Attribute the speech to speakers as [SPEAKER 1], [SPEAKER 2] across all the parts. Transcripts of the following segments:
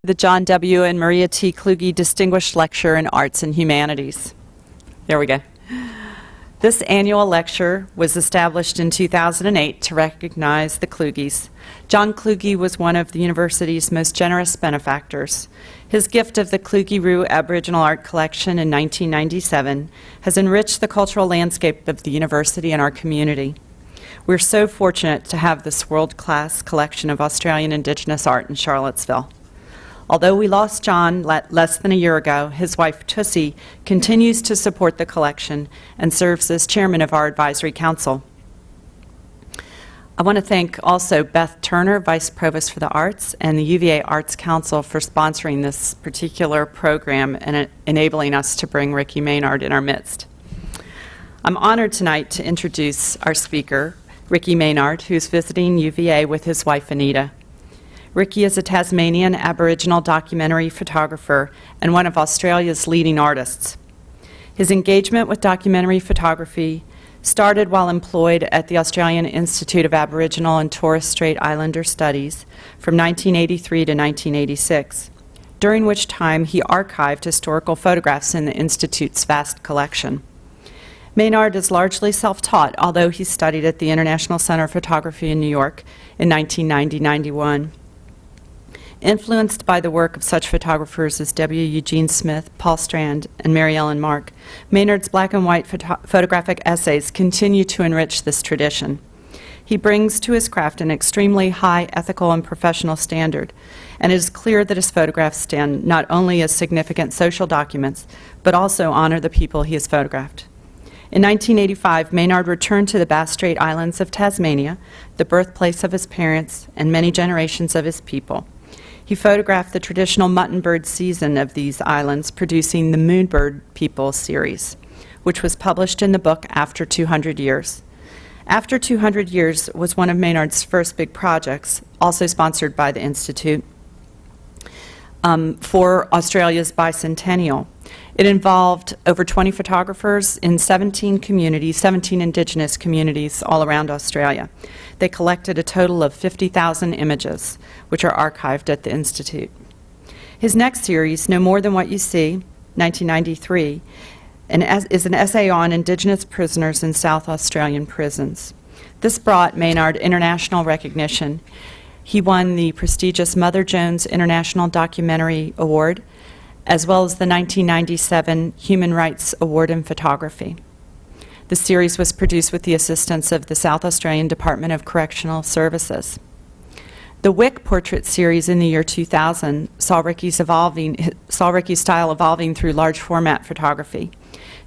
[SPEAKER 1] The John W. and Maria T. Kluge Distinguished Lecture in Arts and Humanities. There we go. This annual lecture was established in 2008 to recognize the Kluges. John Kluge was one of the university's most generous benefactors. His gift of the Kluge-Ruhe Aboriginal Art Collection in 1997 has enriched the cultural landscape of the university and our community. We're so fortunate to have this world-class collection of Australian Indigenous art in Charlottesville. Although we lost John less than a year ago, his wife Tussie continues to support the collection and serves as chairman of our advisory council. I want to thank also Beth Turner, Vice Provost for the Arts, and the UVA Arts Council for sponsoring this particular program and enabling us to bring Ricky Maynard in our midst. I'm honored tonight to introduce our speaker, Ricky Maynard, who's visiting UVA with his wife Anita. Ricky is a Tasmanian Aboriginal documentary photographer and one of Australia's leading artists. His engagement with documentary photography started while employed at the Australian Institute of Aboriginal and Torres Strait Islander Studies from 1983 to 1986, during which time he archived historical photographs in the Institute's vast collection. Maynard is largely self-taught, although he studied at the International Center of Photography in New York in 1990-91. Influenced by the work of such photographers as W. Eugene Smith, Paul Strand, and Mary Ellen Mark, Maynard's black and white photographic essays continue to enrich this tradition. He brings to his craft an extremely high ethical and professional standard, and it is clear that his photographs stand not only as significant social documents, but also honor the people he has photographed. In 1985, Maynard returned to the Bass Strait Islands of Tasmania, the birthplace of his parents and many generations of his people. He photographed the traditional mutton bird season of these islands, producing the Moonbird People series, which was published in the book After 200 Years. After 200 Years was one of Maynard's first big projects, also sponsored by the Institute, for Australia's bicentennial. It involved over 20 photographers in 17 communities, 17 Indigenous communities all around Australia. They collected a total of 50,000 images, which are archived at the Institute. His next series, No More Than What You See, 1993, is an essay on Indigenous prisoners in South Australian prisons. This brought Maynard international recognition. He won the prestigious Mother Jones International Documentary Award, as well as the 1997 Human Rights Award in Photography. The series was produced with the assistance of the South Australian Department of Correctional Services. The Wic Portrait Series in the year 2000 saw Ricky's style evolving through large format photography.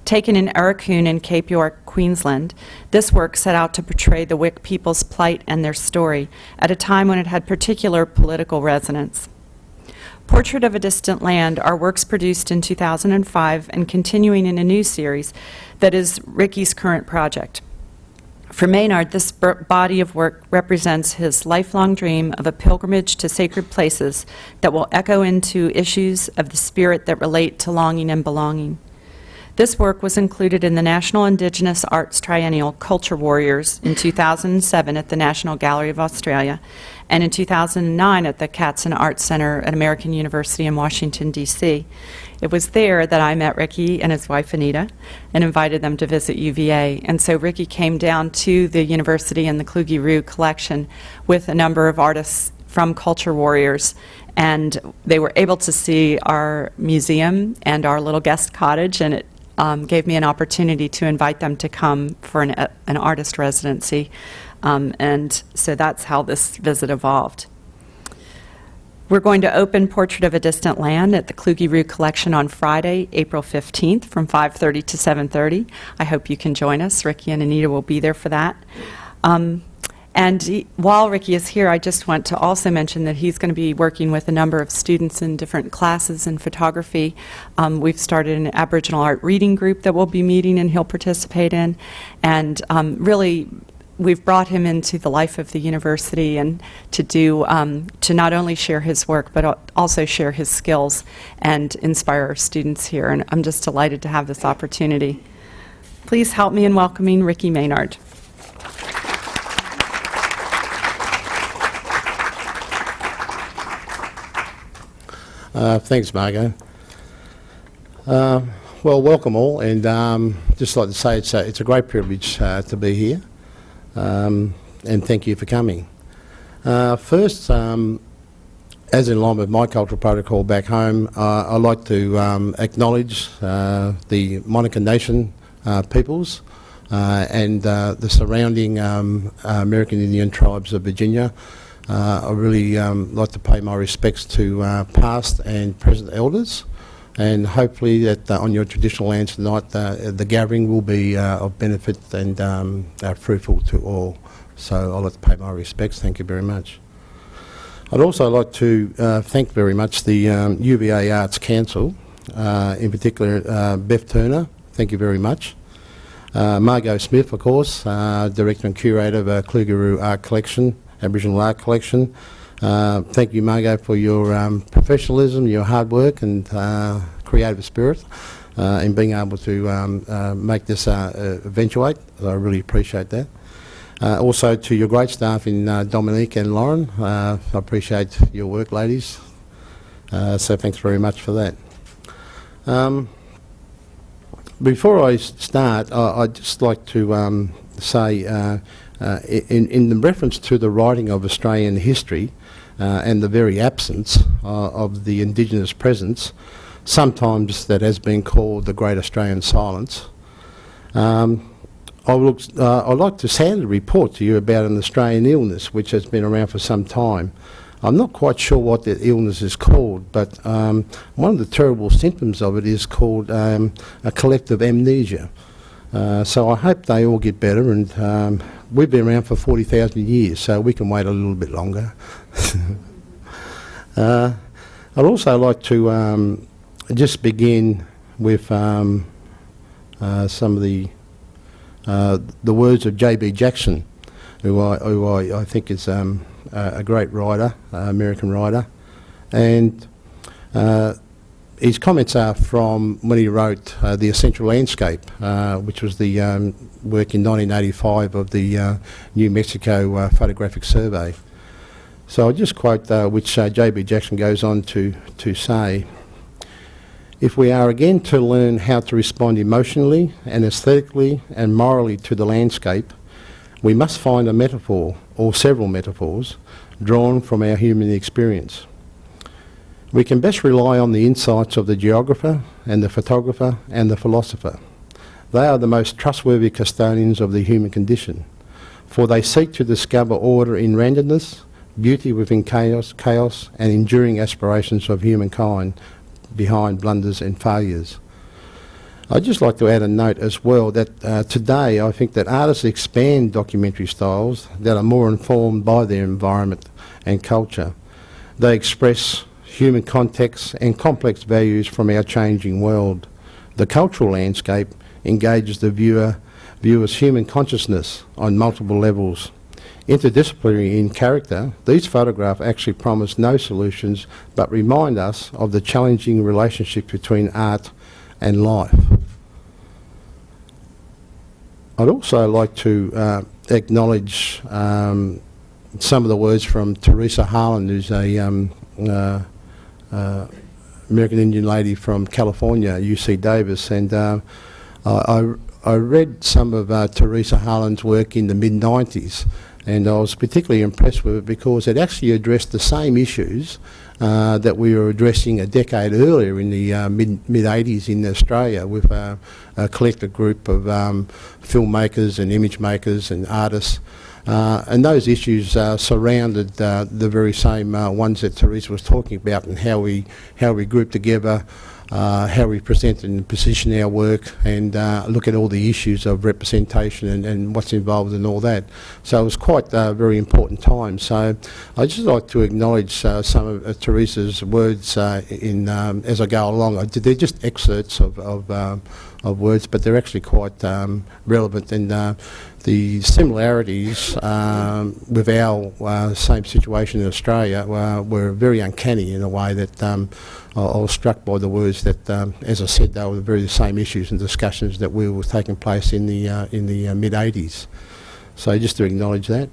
[SPEAKER 1] Taken in Arakoon in Cape York, Queensland, this work set out to portray the Wic people's plight and their story at a time when it had particular political resonance. Portrait of a Distant Land are works produced in 2005 and continuing in a new series that is Ricky's current project. For Maynard, this body of work represents his lifelong dream of a pilgrimage to sacred places that will echo into issues of the spirit that relate to longing and belonging. This work was included in the National Indigenous Arts Triennial Culture Warriors in 2007 at the National Gallery of Australia, and in 2009 at the Katzen Arts Center at American University in Washington, D.C. It was there that I met Ricky and his wife Anita and invited them to visit UVA. And so Ricky came down to the university and the Kluge-Ruhe collection with a number of artists from Culture Warriors, and they were able to see our museum and our little guest cottage, and it gave me an opportunity to invite them to come for an artist residency. And so that's how this visit evolved. We're going to open Portrait of a Distant Land at the Kluge-Ruhe Collection on Friday, April 15th from 5:30 to 7:30. I hope you can join us. Ricky and Anita will be there for that. While Ricky is here, I just want to also mention that he's going to be working with a number of students in different classes in photography. We've started an Aboriginal art reading group that we'll be meeting and he'll participate in. And really, we've brought him into the life of the university and to not only share his work, but also share his skills and inspire our students here. And I'm just delighted to have this opportunity. Please help me in welcoming Ricky Maynard.
[SPEAKER 2] Thanks, Margot. Well, welcome all, and just like to say it's a great privilege to be here, and thank you for coming. First, as in line with my cultural protocol back home, I'd like to acknowledge the Monacan Nation peoples and the surrounding American Indian tribes of Virginia. I really like to pay my respects to past and present elders, and hopefully that on your traditional lands tonight the gathering will be of benefit and fruitful to all. So I'd like to pay my respects. Thank you very much. I'd also like to thank very much the UVA Arts Council, in particular Beth Turner, thank you very much. Margot Smith, of course, Director and Curator of Kluge-Ruhe Art Collection, Aboriginal Art Collection. Thank you, Margot, for your professionalism, your hard work and creative spirit in being able to make this eventuate. I really appreciate that. Also to your great staff in Dominique and Lauren, I appreciate your work, ladies. So thanks very much for that. Before I start, I'd just like to say, in the reference to the writing of Australian history and the very absence of the Indigenous presence, sometimes that has been called the Great Australian Silence, I'd like to sadly report to you about an Australian illness which has been around for some time. I'm not quite sure what that illness is called, but one of the terrible symptoms of it is called a collective amnesia. So I hope they all get better, and we've been around for 40,000 years, so we can wait a little bit longer. I'd also like to just begin with some of the words of J.B. Jackson, who I think is a great writer, American writer, and his comments are from when he wrote The Essential Landscape, which was the work in 1985 of the New Mexico Photographic Survey. So I'll just quote which J.B. Jackson goes on to say, "If we are again to learn how to respond emotionally and aesthetically and morally to the landscape, we must find a metaphor or several metaphors drawn from our human experience. We can best rely on the insights of the geographer and the photographer and the philosopher. They are the most trustworthy custodians of the human condition, for they seek to discover order in randomness, beauty within chaos, and enduring aspirations of humankind behind blunders and failures." I'd just like to add a note as well that today I think that artists expand documentary styles that are more informed by their environment and culture. They express human contexts and complex values from our changing world. The cultural landscape engages the viewer's human consciousness on multiple levels. Interdisciplinary in character, these photographs actually promise no solutions but remind us of the challenging relationship between art and life. I'd also like to acknowledge some of the words from Teresa Harlan, who's a American Indian lady from California, UC Davis, and I read some of Teresa Harlan's work in the mid-90s, and I was particularly impressed with it because it actually addressed the same issues that we were addressing a decade earlier in the mid-80s in Australia with a collective group of filmmakers and image makers and artists. And those issues surrounded the very same ones that Teresa was talking about, and how we group together, how we present and position our work, and look at all the issues of representation and what's involved in all that. So it was quite a very important time. So I'd just like to acknowledge some of Teresa's words as I go along. They're just excerpts of words, but they're actually quite relevant, and the similarities with our same situation in Australia were very uncanny in a way that I was struck by the words that, as I said, they were the very same issues and discussions that were taking place in the mid-80s. So just to acknowledge that.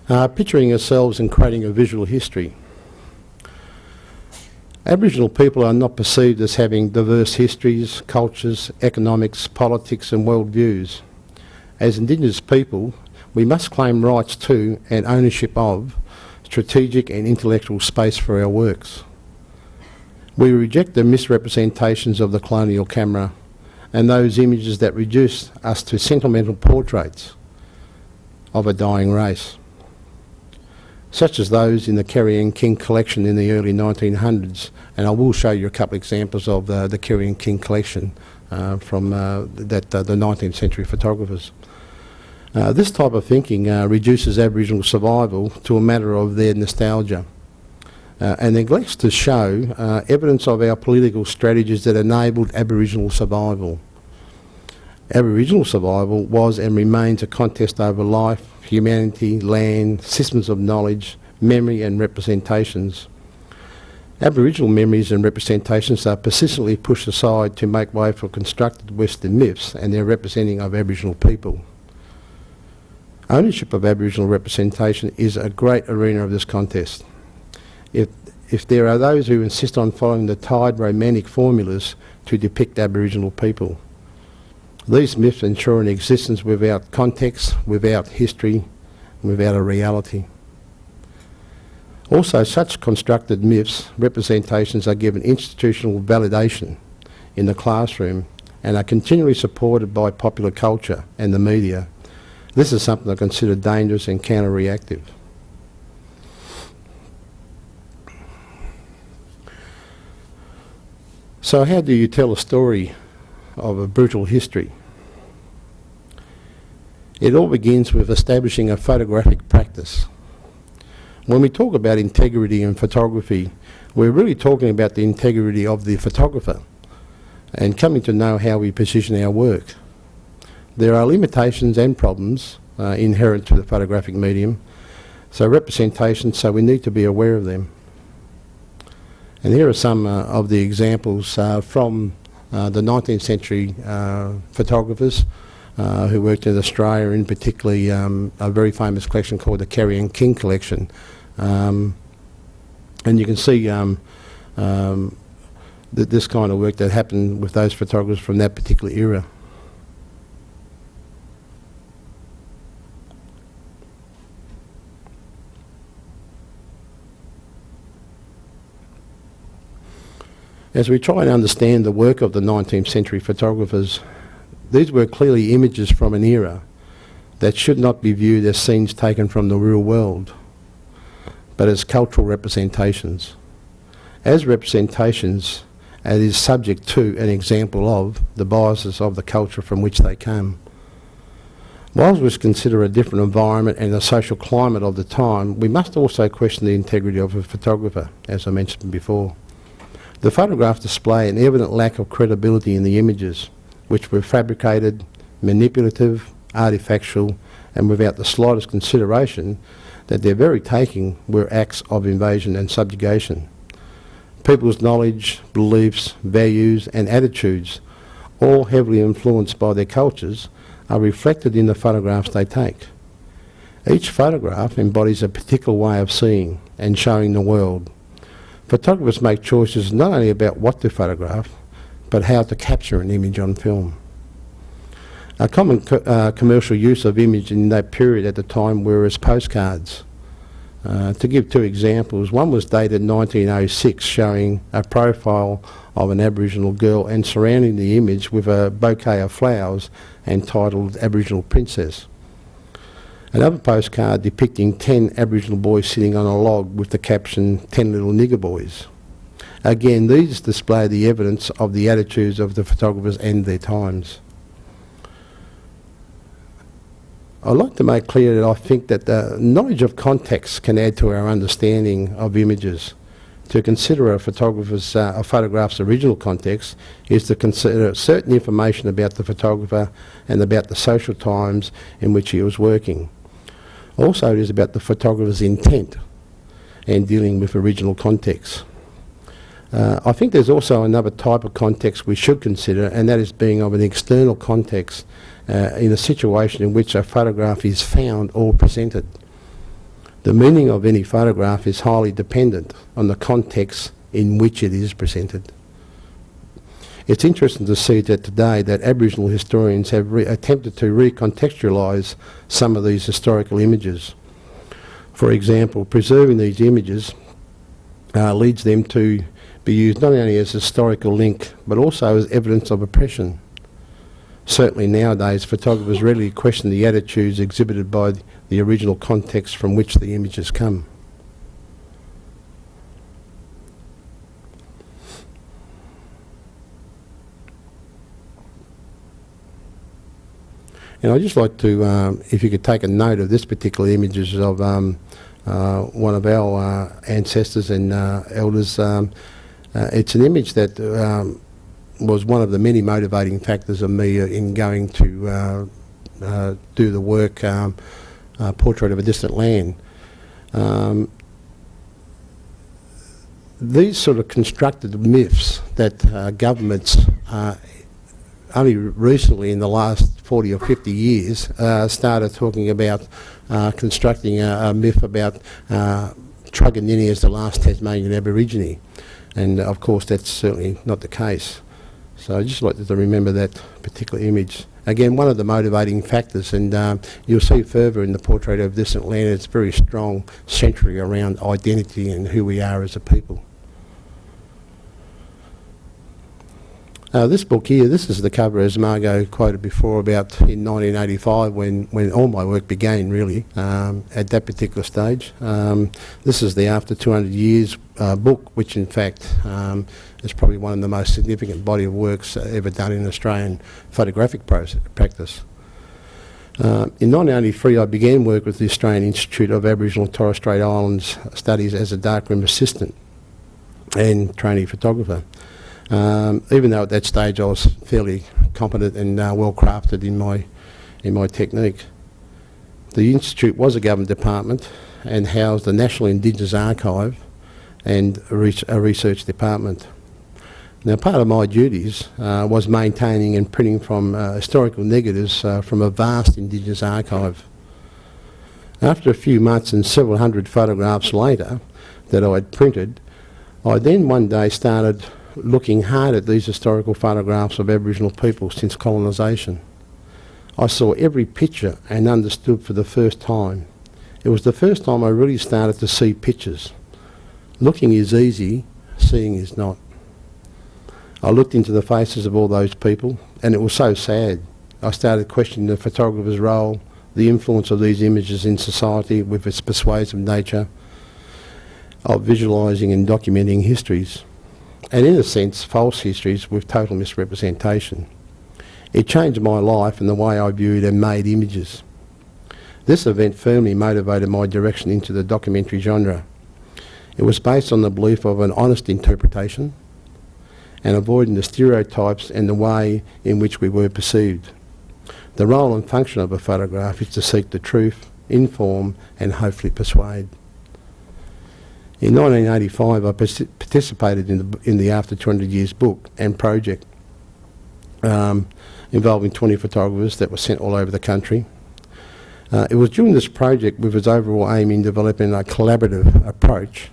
[SPEAKER 2] Picturing ourselves and creating a visual history. Aboriginal people are not perceived as having diverse histories, cultures, economics, politics and worldviews. As Indigenous people, we must claim rights to and ownership of strategic and intellectual space for our works. We reject the misrepresentations of the colonial camera and those images that reduce us to sentimental portraits of a dying race, such as those in the Kerry King collection in the early 1900s, and I will show you a couple of examples of the Kerry King collection from the 19th century photographers. This type of thinking reduces Aboriginal survival to a matter of their nostalgia and neglects to show evidence of our political strategies that enabled Aboriginal survival. Aboriginal survival was and remains a contest over life, humanity, land, systems of knowledge, memory and representations. Aboriginal memories and representations are persistently pushed aside to make way for constructed Western myths and their representing of Aboriginal people. Ownership of Aboriginal representation is a great arena of this contest. If there are those who insist on following the tied romantic formulas to depict Aboriginal people, these myths ensure an existence without context, without history, without a reality. Also, such constructed myths, representations are given institutional validation in the classroom and are continually supported by popular culture and the media. This is something I consider dangerous and counter-reactive. So how do you tell a story of a brutal history? It all begins with establishing a photographic practice. When we talk about integrity in photography, we're really talking about the integrity of the photographer and coming to know how we position our work. There are limitations and problems inherent to the photographic medium, so representations, so we need to be aware of them. And here are some of the examples from the 19th century photographers who worked in Australia, in particularly a very famous collection called the Kerry King collection. And you can see this kind of work that happened with those photographers from that particular era. As we try and understand the work of the 19th century photographers, these were clearly images from an era that should not be viewed as scenes taken from the real world, but as cultural representations. As representations, it is subject to an example of the biases of the culture from which they come. Whilst we consider a different environment and the social climate of the time, we must also question the integrity of a photographer, as I mentioned before. The photographs display an evident lack of credibility in the images, which were fabricated, manipulative, artifactual, and without the slightest consideration that their very taking were acts of invasion and subjugation. People's knowledge, beliefs, values and attitudes, all heavily influenced by their cultures, are reflected in the photographs they take. Each photograph embodies a particular way of seeing and showing the world. Photographers make choices not only about what to photograph, but how to capture an image on film. A common commercial use of image in that period at the time were as postcards. To give two examples, one was dated 1906, showing a profile of an Aboriginal girl and surrounding the image with a bouquet of flowers entitled Aboriginal Princess. Another postcard depicting 10 Aboriginal boys sitting on a log with the caption, 10 little nigger boys. Again, these display the evidence of the attitudes of the photographers and their times. I'd like to make clear that I think that the knowledge of context can add to our understanding of images. To consider a photograph's original context is to consider certain information about the photographer and about the social times in which he was working. Also, it is about the photographer's intent and dealing with original context. I think there's also another type of context we should consider, and that is being of an external context in a situation in which a photograph is found or presented. The meaning of any photograph is highly dependent on the context in which it is presented. It's interesting to see that today that Aboriginal historians have attempted to recontextualise some of these historical images. For example, preserving these images leads them to be used not only as a historical link but also as evidence of oppression. Certainly nowadays, photographers readily question the attitudes exhibited by the original context from which the images come. And I'd just like to, if you could take a note of this particular images of one of our ancestors and elders. It's an image that was one of the many motivating factors of me in going to do the work, Portrait of a Distant Land. These sort of constructed myths that governments only recently in the last 40 or 50 years started talking about constructing a myth about Truganini as the last Tasmanian Aborigine, and of course that's certainly not the case. So I'd just like to remember that particular image. Again, one of the motivating factors, and you'll see further in the Portrait of Distant Land, it's very strong century around identity and who we are as a people. This book here, this is the cover, as Margot quoted before, about in 1985 when all my work began, really, at that particular stage. This is the After 200 Years book, which in fact is probably one of the most significant body of works ever done in Australian photographic practice. In 1983 I began work with the Australian Institute of Aboriginal and Torres Strait Islands Studies as a darkroom assistant and trainee photographer. Even though at that stage I was fairly competent and well crafted in my technique. The Institute was a government department and housed the National Indigenous Archive and a research department. Now, part of my duties was maintaining and printing from historical negatives from a vast Indigenous archive. After a few months and several hundred photographs later that I had printed, I then one day started looking hard at these historical photographs of Aboriginal people since colonisation. I saw every picture and understood for the first time. It was the first time I really started to see pictures. Looking is easy, seeing is not. I looked into the faces of all those people and it was so sad. I started questioning the photographer's role, the influence of these images in society with its persuasive nature of visualising and documenting histories, and in a sense false histories with total misrepresentation. It changed my life and the way I viewed and made images. This event firmly motivated my direction into the documentary genre. It was based on the belief of an honest interpretation and avoiding the stereotypes and the way in which we were perceived. The role and function of a photograph is to seek the truth, inform and hopefully persuade. In 1985 I participated in the After 200 Years book and project involving 20 photographers that were sent all over the country. It was during this project with its overall aim in developing a collaborative approach.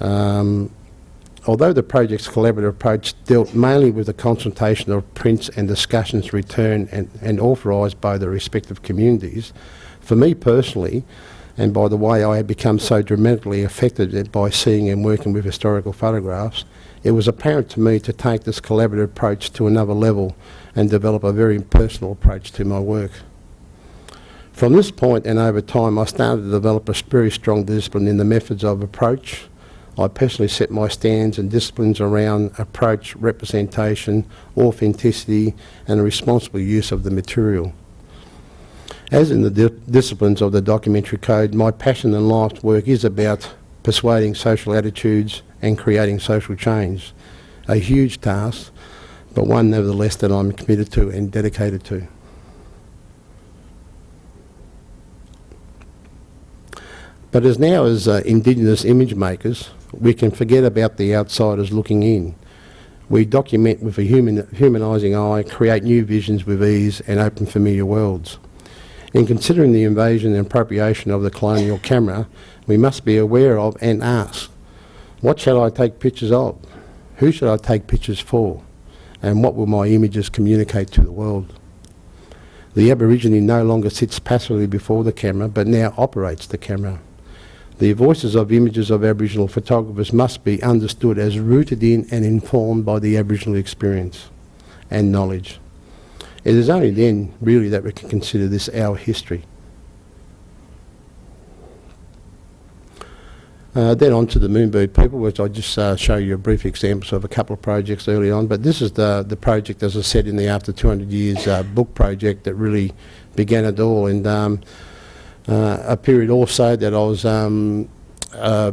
[SPEAKER 2] Although the project's collaborative approach dealt mainly with the consultation of prints and discussions returned and authorised by the respective communities, for me personally, and by the way I had become so dramatically affected by seeing and working with historical photographs, it was apparent to me to take this collaborative approach to another level and develop a very personal approach to my work. From this point and over time I started to develop a very strong discipline in the methods of approach. I personally set my stands and disciplines around approach, representation, authenticity and a responsible use of the material. As in the disciplines of the documentary code, my passion in life's work is about persuading social attitudes and creating social change. A huge task, but one nevertheless that I'm committed to and dedicated to. But as now as Indigenous image makers, we can forget about the outsiders looking in. We document with a humanising eye, create new visions with ease and open familiar worlds. In considering the invasion and appropriation of the colonial camera, we must be aware of and ask, what shall I take pictures of? Who should I take pictures for? And what will my images communicate to the world? The Aborigine no longer sits passively before the camera, but now operates the camera. The voices of images of Aboriginal photographers must be understood as rooted in and informed by the Aboriginal experience and knowledge. It is only then, really, that we can consider this our history. Then on to the Moonbird people, which I'll just show you a brief examples of a couple of projects early on. But this is the project, as I said, in the After 200 Years book project that really began it all. And a period also that I was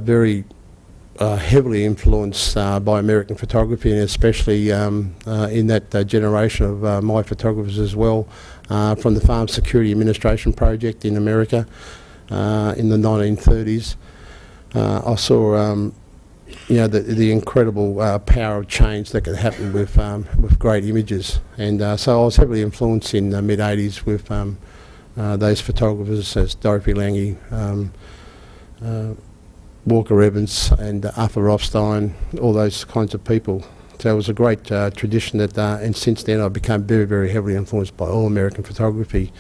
[SPEAKER 2] very heavily influenced by American photography, and especially in that generation of my photographers as well, from the Farm Security Administration project in America in the 1930s. I saw, the incredible power of change that could happen with great images, and so I was heavily influenced in the mid-80s with those photographers as Dorothy Lange, Walker Evans, and Arthur Rothstein, all those kinds of people. So it was a great tradition that, and since then I've become very, very heavily influenced by all American photography,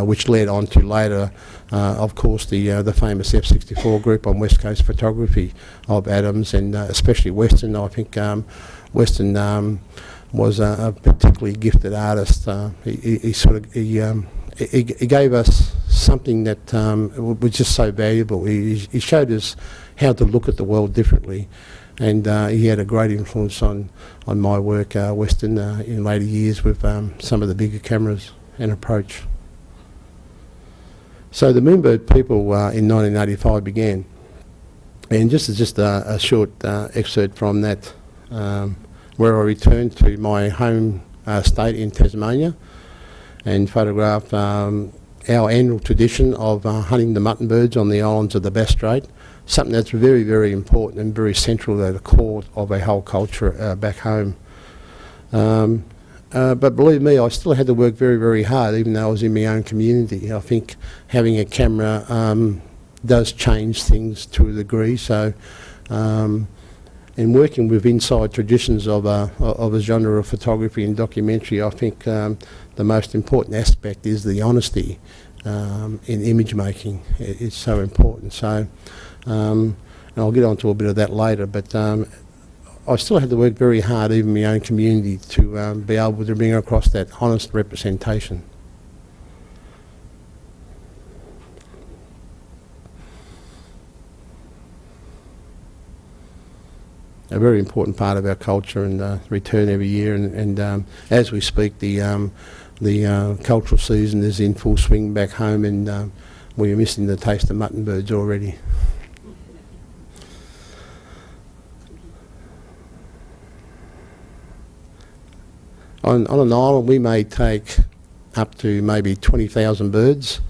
[SPEAKER 2] which led on to later, of course, the famous F-64 group on West Coast photography of Adams, and especially Weston. I think Weston was a particularly gifted artist. He gave us something that was just so valuable. He showed us how to look at the world differently. And he had a great influence on my work, Weston, in later years with some of the bigger cameras and approach. So the Moonbird people in 1985 began. And just a short excerpt from that, where I returned to my home state in Tasmania and photographed our annual tradition of hunting the mutton birds on the islands of the Bass Strait. Something that's very, very important and very central at the core of our whole culture back home. But believe me, I still had to work very, very hard, even though I was in my own community. I think having a camera does change things to a degree. So, in working with inside traditions of a genre of photography and documentary, I think the most important aspect is the honesty in image making. It's so important. So. And I'll get on to a bit of that later, but I still had to work very hard, even in my own community, to be able to bring across that honest representation. A very important part of our culture, and return every year, and as we speak, the cultural season is in full swing back home, and we're missing the taste of mutton birds already. On an island we may take up to maybe 20,000 birds,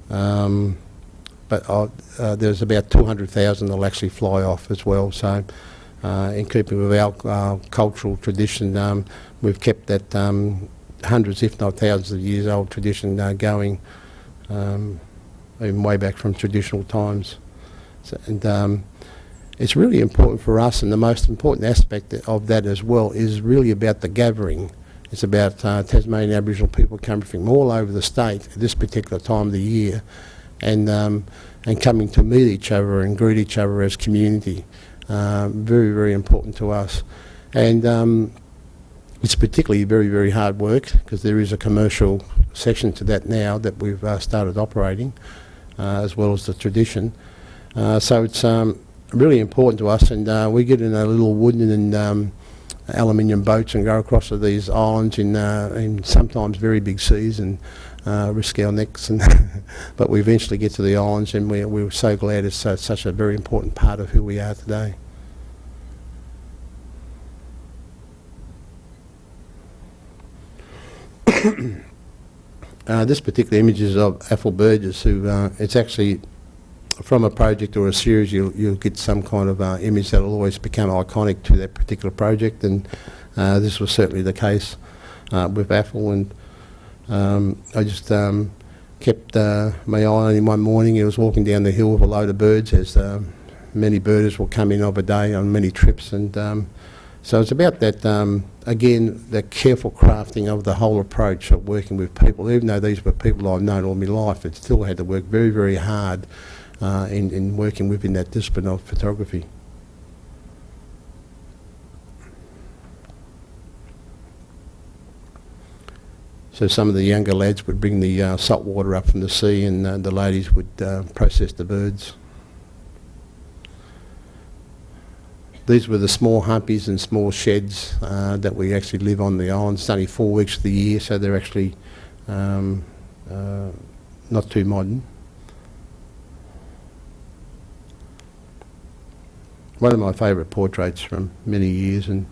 [SPEAKER 2] but there's about 200,000 that will actually fly off as well. So in keeping with our cultural tradition, we've kept that hundreds if not thousands of years old tradition going, even way back from traditional times. So, and it's really important for us, and the most important aspect of that as well is really about the gathering. It's about Tasmanian Aboriginal people coming from all over the state at this particular time of the year, and coming to meet each other and greet each other as community. Very, very important to us. And it's particularly very, very hard work, because there is a commercial section to that now that we've started operating, as well as the tradition. So it's really important to us, and we get in a little wooden and aluminium boats and go across to these islands in sometimes very big seas, and risk our necks, and but we eventually get to the islands, and we're so glad it's such a very important part of who we are today. This particular image is of Athol Burgess, who it's actually from a project or a series. You'll get some kind of image that will always become iconic to that particular project, and this was certainly the case with Athol. And I just kept my eye on him one morning. He was walking down the hill with a load of birds, as many birders will come in of a day on many trips, and so it's about that, again, the careful crafting of the whole approach of working with people. Even though these were people I've known all my life, it still had to work very, very hard in working within that discipline of photography. So some of the younger lads would bring the salt water up from the sea, and the ladies would process the birds. These were the small humpies and small sheds that we actually live on the island. It's only 4 weeks of the year, so they're actually not too modern. One of my favourite portraits from many years, and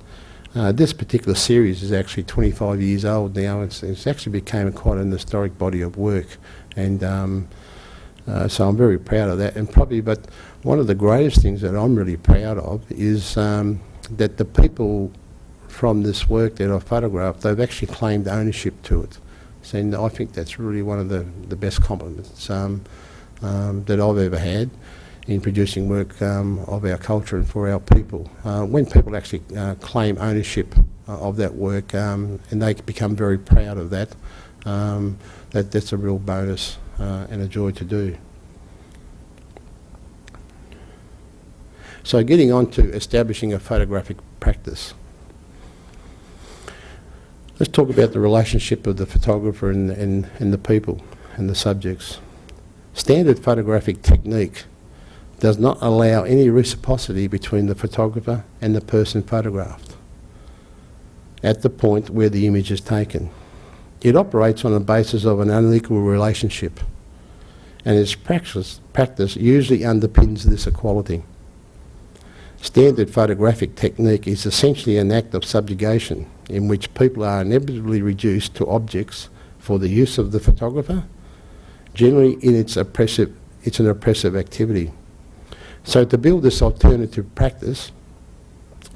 [SPEAKER 2] this particular series is actually 25 years old now. It's actually became quite an historic body of work, and so I'm very proud of that. And probably, but one of the greatest things that I'm really proud of is that the people from this work that I've photographed, they've actually claimed ownership to it. So, and I think that's really one of the best compliments that I've ever had in producing work of our culture and for our people. When people actually claim ownership of that work, and they become very proud of that, that's a real bonus and a joy to do. So getting on to establishing a photographic practice. Let's talk about the relationship of the photographer and the people and the subjects. Standard photographic technique does not allow any reciprocity between the photographer and the person photographed at the point where the image is taken. It operates on the basis of an unequal relationship, and its practice usually underpins this equality. Standard photographic technique is essentially an act of subjugation in which people are inevitably reduced to objects for the use of the photographer. Generally, it's an oppressive activity. So to build this alternative practice,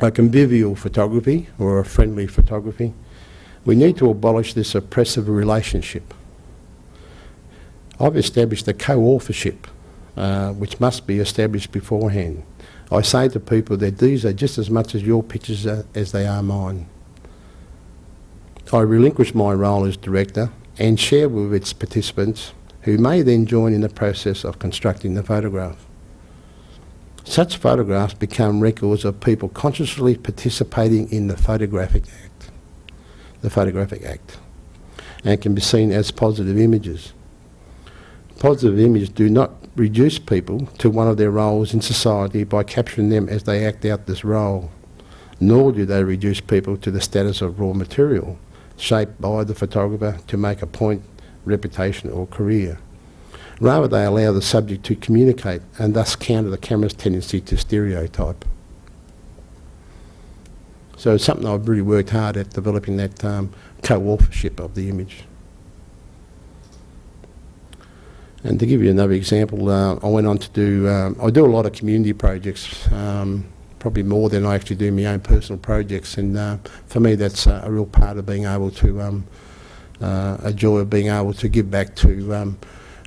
[SPEAKER 2] a convivial photography or a friendly photography, we need to abolish this oppressive relationship. I've established a co-authorship, which must be established beforehand. I say to people that these are just as much as your pictures as they are mine. I relinquish my role as director and share with its participants, who may then join in the process of constructing the photograph. Such photographs become records of people consciously participating in the photographic act, and can be seen as positive images. Positive images do not reduce people to one of their roles in society by capturing them as they act out this role, nor do they reduce people to the status of raw material, shaped by the photographer to make a point, reputation or career. Rather, they allow the subject to communicate and thus counter the camera's tendency to stereotype. So it's something I've really worked hard at, developing that co-authorship of the image. And to give you another example, I went on to do, I do a lot of community projects, probably more than I actually do my own personal projects, and for me that's a real part of being able to, a joy of being able to give back to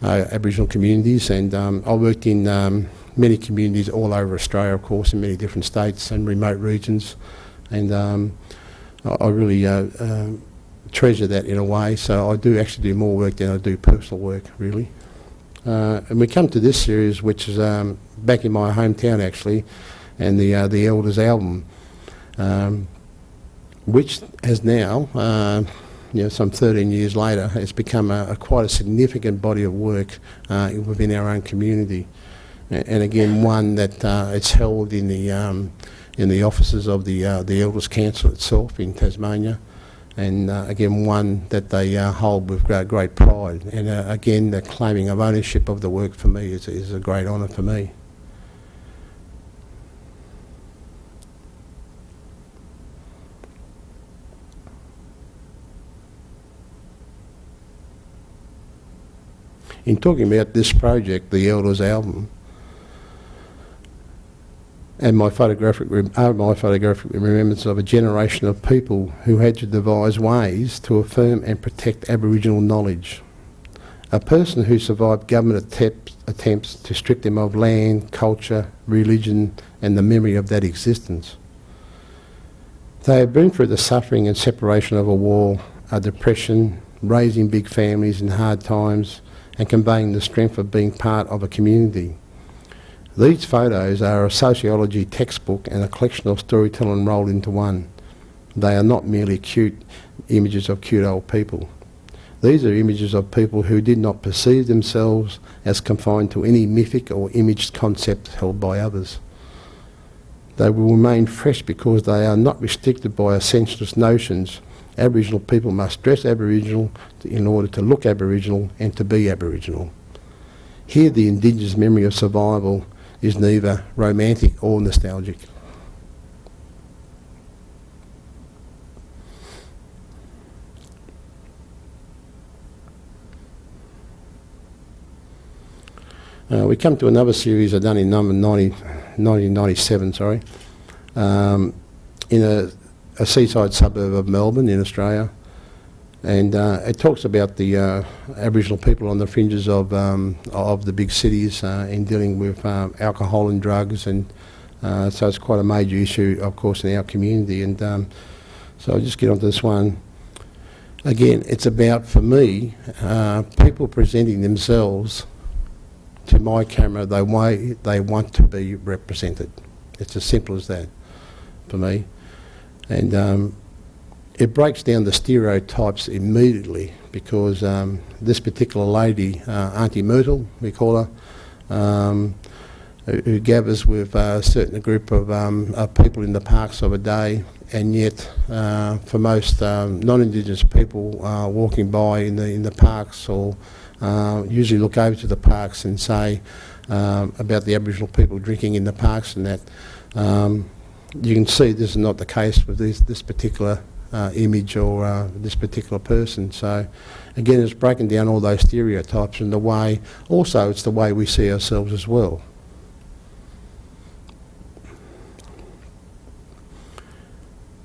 [SPEAKER 2] Aboriginal communities. And I worked in many communities all over Australia, of course, in many different states and remote regions, and I really treasure that in a way. So I do actually do more work than I do personal work, really. And we come to this series, which is back in my hometown actually, and the Elders album, which has now, some 13 years later, has become quite a significant body of work within our own community, and again one that it's held in the offices of the Elders Council itself in Tasmania. And again, one that they hold with great pride. And again, the claiming of ownership of the work for me is a great honour for me. In talking about this project, the Elders album, and my photographic remembrance of a generation of people who had to devise ways to affirm and protect Aboriginal knowledge. A person who survived government attempts to strip them of land, culture, religion and the memory of that existence. They have been through the suffering and separation of a war, a depression, raising big families in hard times and conveying the strength of being part of a community. These photos are a sociology textbook and a collection of storytelling rolled into one. They are not merely cute images of cute old people. These are images of people who did not perceive themselves as confined to any mythic or imaged concept held by others. They will remain fresh because they are not restricted by essentialist notions. Aboriginal people must dress Aboriginal in order to look Aboriginal and to be Aboriginal. Here the Indigenous memory of survival is neither romantic or nostalgic. We come to another series I've done in 1997, in a seaside suburb of Melbourne in Australia, and it talks about the Aboriginal people on the fringes of the big cities in dealing with alcohol and drugs, and so it's quite a major issue, of course, in our community. And so I'll just get onto this one. Again, it's about, for me, people presenting themselves to my camera the way they want to be represented. It's as simple as that for me. And it breaks down the stereotypes immediately, because this particular lady, Auntie Myrtle, we call her, who gathers with a certain group of people in the parks of a day, and yet for most non-Indigenous people walking by in the parks, or usually look over to the parks and say about the Aboriginal people drinking in the parks and that. You can see this is not the case with this particular image or this particular person. So again, it's breaking down all those stereotypes, and the way, also it's the way we see ourselves as well.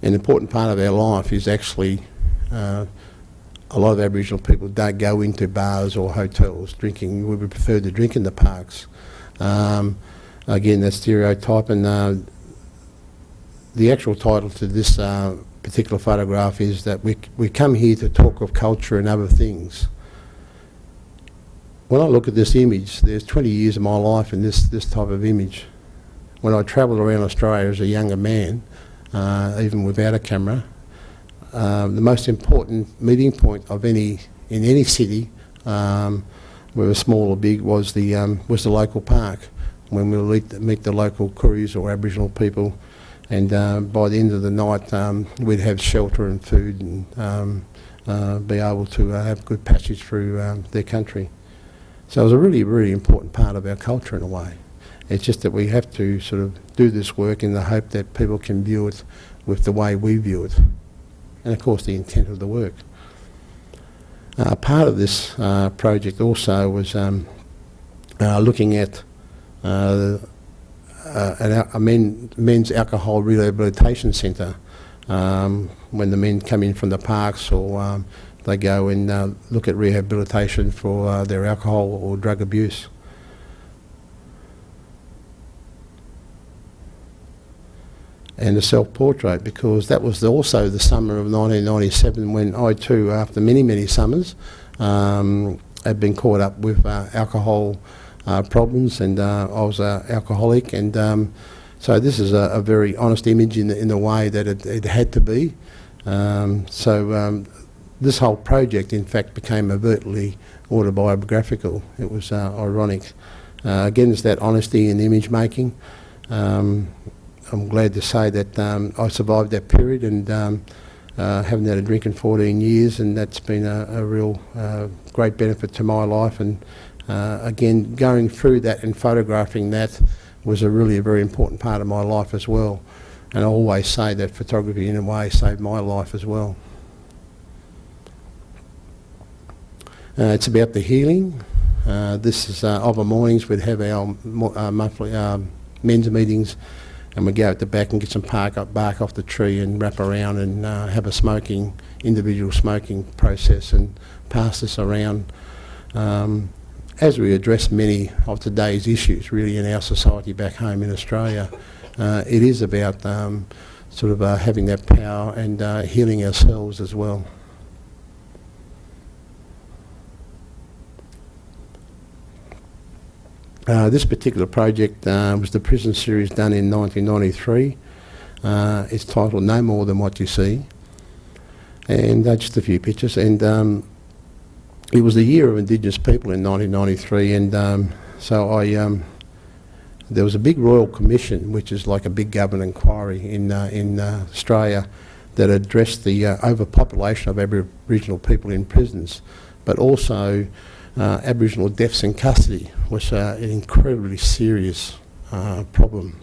[SPEAKER 2] An important part of our life is actually a lot of Aboriginal people don't go into bars or hotels drinking. We would prefer to drink in the parks. Again, that stereotype. And the actual title to this particular photograph is that we come here to talk of culture and other things. When I look at this image, there's 20 years of my life in this type of image. When I travelled around Australia as a younger man, even without a camera, the most important meeting point of in any city, whether small or big, was the local park, when we would meet the local Koreas or Aboriginal people, and by the end of the night we'd have shelter and food and be able to have good passage through their country. So it was a really, really important part of our culture in a way. It's just that we have to sort of do this work in the hope that people can view it with the way we view it, and of course the intent of the work. Part of this project also was looking at a men's alcohol rehabilitation centre, when the men come in from the parks, or they go and look at rehabilitation for their alcohol or drug abuse. And a self-portrait, because that was also the summer of 1997, when I too, after many, many summers, had been caught up with alcohol problems, and I was an alcoholic, and so this is a very honest image in the way that it had to be. This whole project in fact became overtly autobiographical. It was ironic. Again, it's that honesty in image making. I'm glad to say that I survived that period, and haven't had a drink in 14 years, and that's been a real great benefit to my life. And again, going through that and photographing that was a very important part of my life as well. And I always say that photography in a way saved my life as well. It's about the healing. This is of the mornings we'd have our monthly men's meetings, and we'd go at the back and get some bark off the tree and wrap around and have a individual smoking process, and pass this around. as we address many of today's issues really in our society back home in Australia, it is about having that power and healing ourselves as well. This particular project was the prison series done in 1993. It's titled No More Than What You See, and just a few pictures. And it was the year of Indigenous people in 1993, and so there was a big royal commission, which is like a big government inquiry in Australia, that addressed the overpopulation of Aboriginal people in prisons, but also Aboriginal deaths in custody was an incredibly serious problem.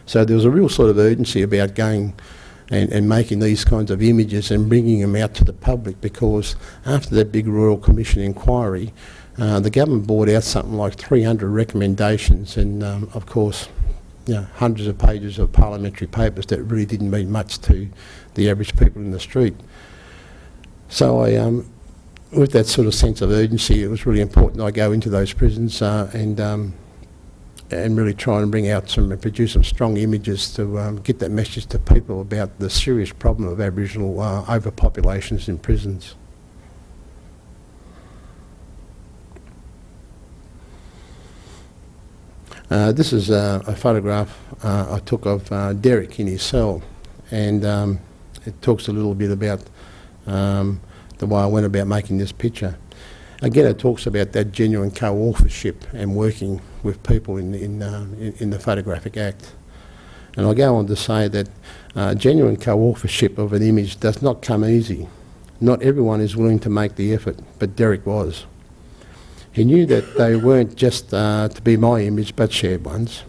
[SPEAKER 2] So there was a real sort of urgency about going and making these kinds of images and bringing them out to the public, because after that big Royal Commission inquiry, the government brought out something like 300 recommendations and, of course, hundreds of pages of parliamentary papers that really didn't mean much to the average people in the street. So with that sort of sense of urgency, it was really important I go into those prisons and really try and bring out and produce some strong images to get that message to people about the serious problem of Aboriginal overpopulations in prisons. This is a photograph I took of Derek in his cell, and it talks a little bit about the way I went about making this picture. Again, it talks about that genuine co-authorship and working with people in the photographic act. And I go on to say that genuine co-authorship of an image does not come easy. Not everyone is willing to make the effort, but Derek was. He knew that they weren't just to be my image, but shared ones.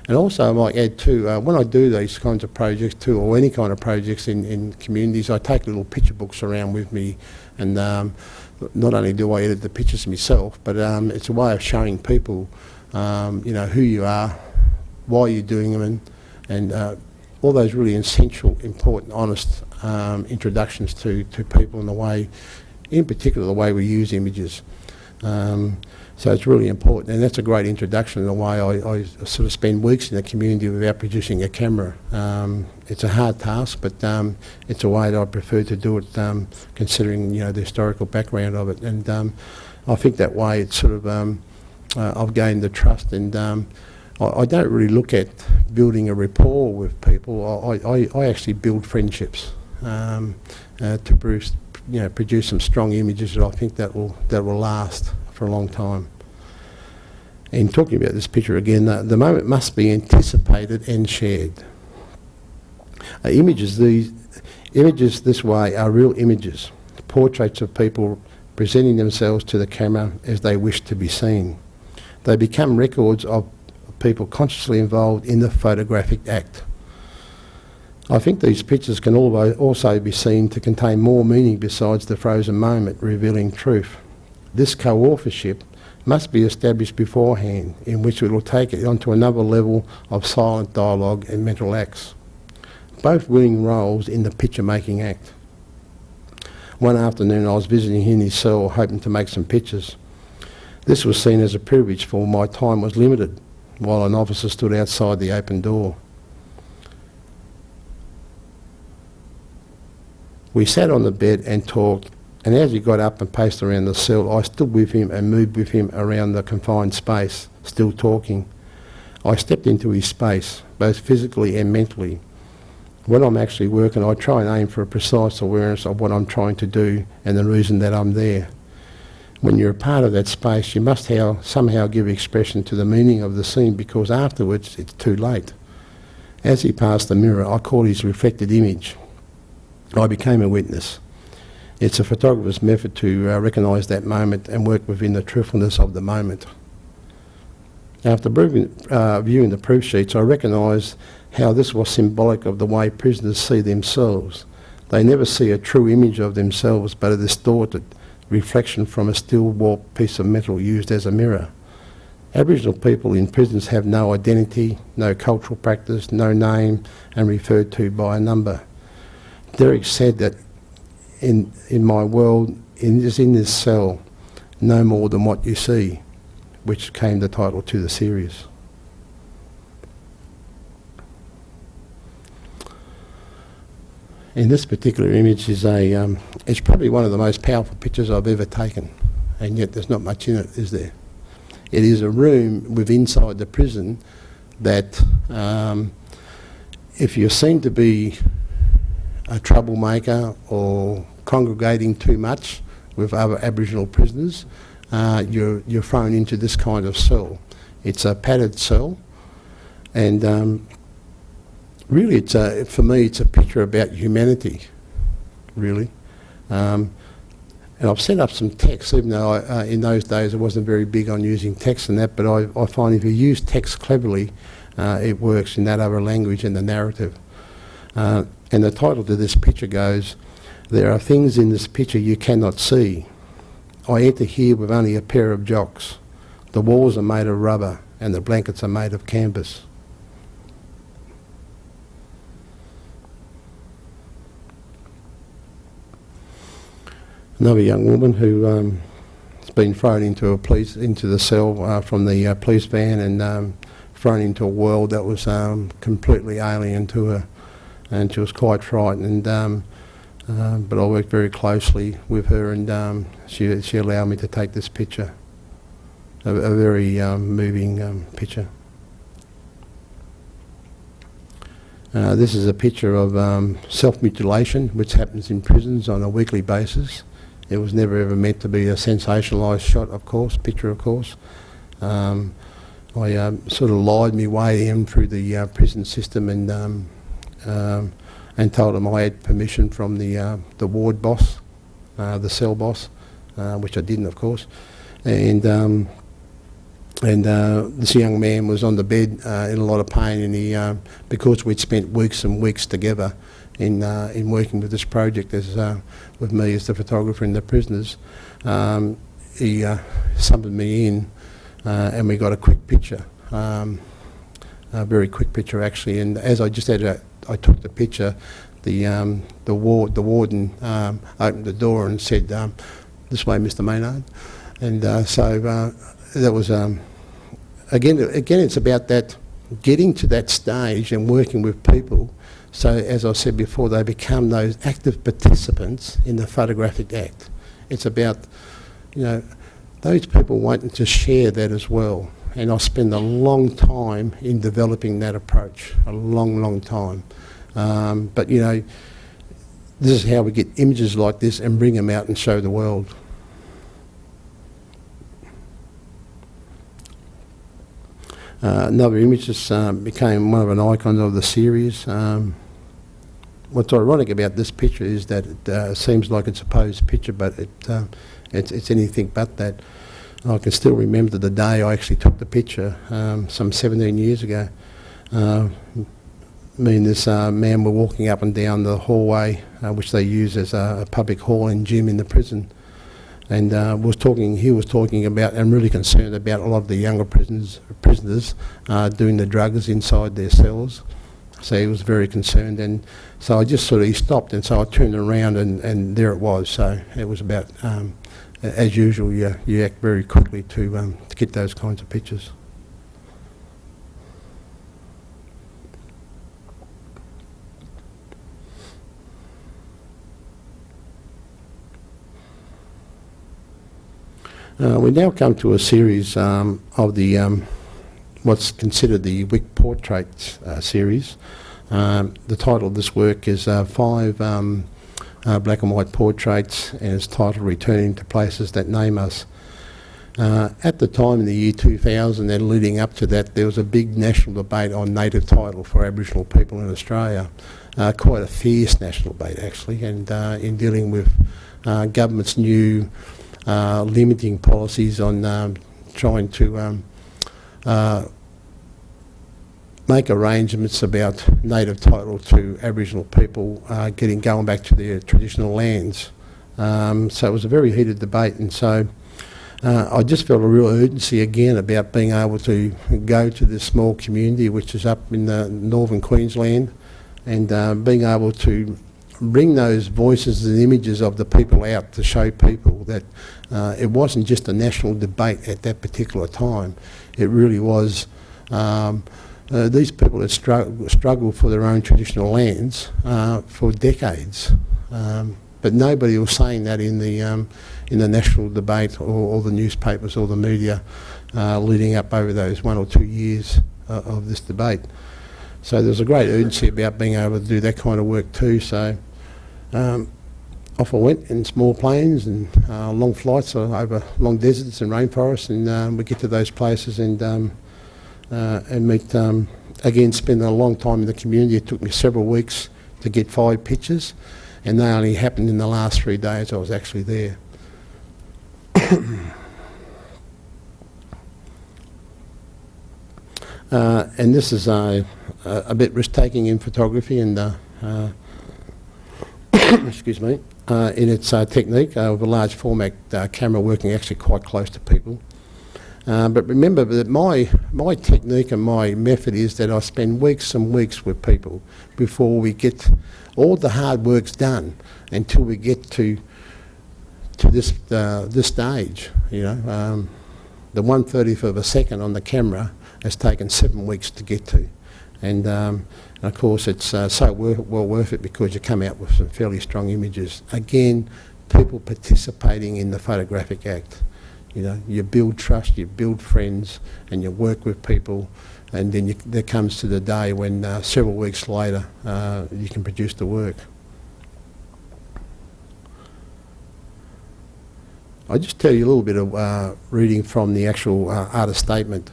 [SPEAKER 2] And also I might add too, when I do these kinds of projects too, or any kind of projects in communities, I take little picture books around with me, and not only do I edit the pictures myself, but it's a way of showing people, who you are, why you're doing them, and all those really essential, important, honest introductions to people, and the way, in particular, the way we use images. So it's really important, and that's a great introduction in the way I sort of spend weeks in the community without producing a camera. It's a hard task, but it's a way that I prefer to do it, considering the historical background of it. And I think that way it's sort of I've gained the trust, and I don't really look at building a rapport with people. I actually build friendships to produce some strong images that I think that will last for a long time. In talking about this picture again, the moment must be anticipated and shared. Images this way are real images, portraits of people presenting themselves to the camera as they wish to be seen. They become records of people consciously involved in the photographic act. I think these pictures can also be seen to contain more meaning besides the frozen moment revealing truth. This co-authorship must be established beforehand, in which it will take it onto another level of silent dialogue and mental acts, both winning roles in the picture-making act. One afternoon I was visiting him in his cell, hoping to make some pictures. This was seen as a privilege, for my time was limited, while an officer stood outside the open door. We sat on the bed and talked, and as he got up and paced around the cell, I stood with him and moved with him around the confined space, still talking. I stepped into his space, both physically and mentally. When I'm actually working, I try and aim for a precise awareness of what I'm trying to do and the reason that I'm there. When you're a part of that space, you must somehow give expression to the meaning of the scene, because afterwards it's too late. As he passed the mirror, I caught his reflected image. I became a witness. It's a photographer's method to recognise that moment and work within the truthfulness of the moment. After viewing the proof sheets, I recognised how this was symbolic of the way prisoners see themselves. They never see a true image of themselves, but a distorted reflection from a still warped piece of metal used as a mirror. Aboriginal people in prisons have no identity, no cultural practice, no name, and referred to by a number. Derek said that in my world, in this cell, no more than what you see, which came the title to the series. In this particular image is it's probably one of the most powerful pictures I've ever taken, and yet there's not much in it, is there? It is a room within inside the prison that if you're seen to be a troublemaker or congregating too much with other Aboriginal prisoners, you're thrown into this kind of cell. It's a padded cell, and really, for me, it's a picture about humanity, really. And I've set up some text, even though in those days I wasn't very big on using text and that, but I find if you use text cleverly, it works in that other language and the narrative. And the title to this picture goes, "There are things in this picture you cannot see. I enter here with only a pair of jocks. The walls are made of rubber and the blankets are made of canvas." Another young woman who has been thrown into the cell from the police van and thrown into a world that was completely alien to her, and she was quite frightened. But I worked very closely with her, and she allowed me to take this picture, a very moving picture. This is a picture of self-mutilation, which happens in prisons on a weekly basis. It was never ever meant to be a sensationalised shot, picture, of course. I sort of lied my way in through the prison system and told them I had permission from the ward boss, the cell boss, which I didn't, of course. And this young man was on the bed in a lot of pain, and because we'd spent weeks and weeks together in working with this project with me as the photographer and the prisoners, he summoned me in and we got a quick picture, a very quick picture actually. And as I just I took the picture, the warden opened the door and said, "This way, Mr. Maynard." And so that was again it's about that, getting to that stage and working with people. So, as I said before, they become those active participants in the photographic act. It's about, those people wanting to share that as well. And I spend a long time in developing that approach, a long, long time. But, this is how we get images like this and bring them out and show the world. Another image just became one of an icon of the series. What's ironic about this picture is that it seems like it's a posed picture, but it's anything but that. I can still remember the day I actually took the picture, some 17 years ago. Me and this man were walking up and down the hallway, which they use as a public hall and gym in the prison. And he was talking about and really concerned about a lot of the younger prisoners doing the drugs inside their cells. So he was very concerned, and so I just he stopped, and so I turned around and there it was. So it was about, as usual, you act very quickly to get those kinds of pictures. We now come to a series of the what's considered the Wic Portrait Series. The title of this work is 5 black and white portraits, and it's titled "Returning to Places That Name Us." At the time in the year 2000 and leading up to that, there was a big national debate on native title for Aboriginal people in Australia. Quite a fierce national debate actually, and in dealing with government's new limiting policies on trying to make arrangements about native title to Aboriginal people going back to their traditional lands. So it was a very heated debate, and so I just felt a real urgency again about being able to go to this small community which is up in the northern Queensland, and being able to bring those voices and images of the people out to show people that It wasn't just a national debate at that particular time. It really was these people had struggled for their own traditional lands for decades. But nobody was saying that in the national debate or the newspapers or the media leading up over those 1 or 2 years of this debate. So there's a great urgency about being able to do that kind of work too. So off I went in small planes and long flights over long deserts and rainforests, and we get to those places and meet, again, spend a long time in the community. It took me several weeks to get 5 pictures, and they only happened in the last 3 days I was actually there. And this is a bit risk-taking in photography and excuse me, in its technique with a large format camera working actually quite close to people. But remember that my technique and my method is that I spend weeks and weeks with people before we get all the hard work's done until we get to this stage. You know, the 1/30th of a second on the camera has taken 7 weeks to get to, and of course it's so well worth it because you come out with some fairly strong images. Again, people participating in the photographic act. You know, you build trust, you build friends, and you work with people, and then there comes to the day when several weeks later you can produce the work. I'll just tell you a little bit of reading from the actual artist statement,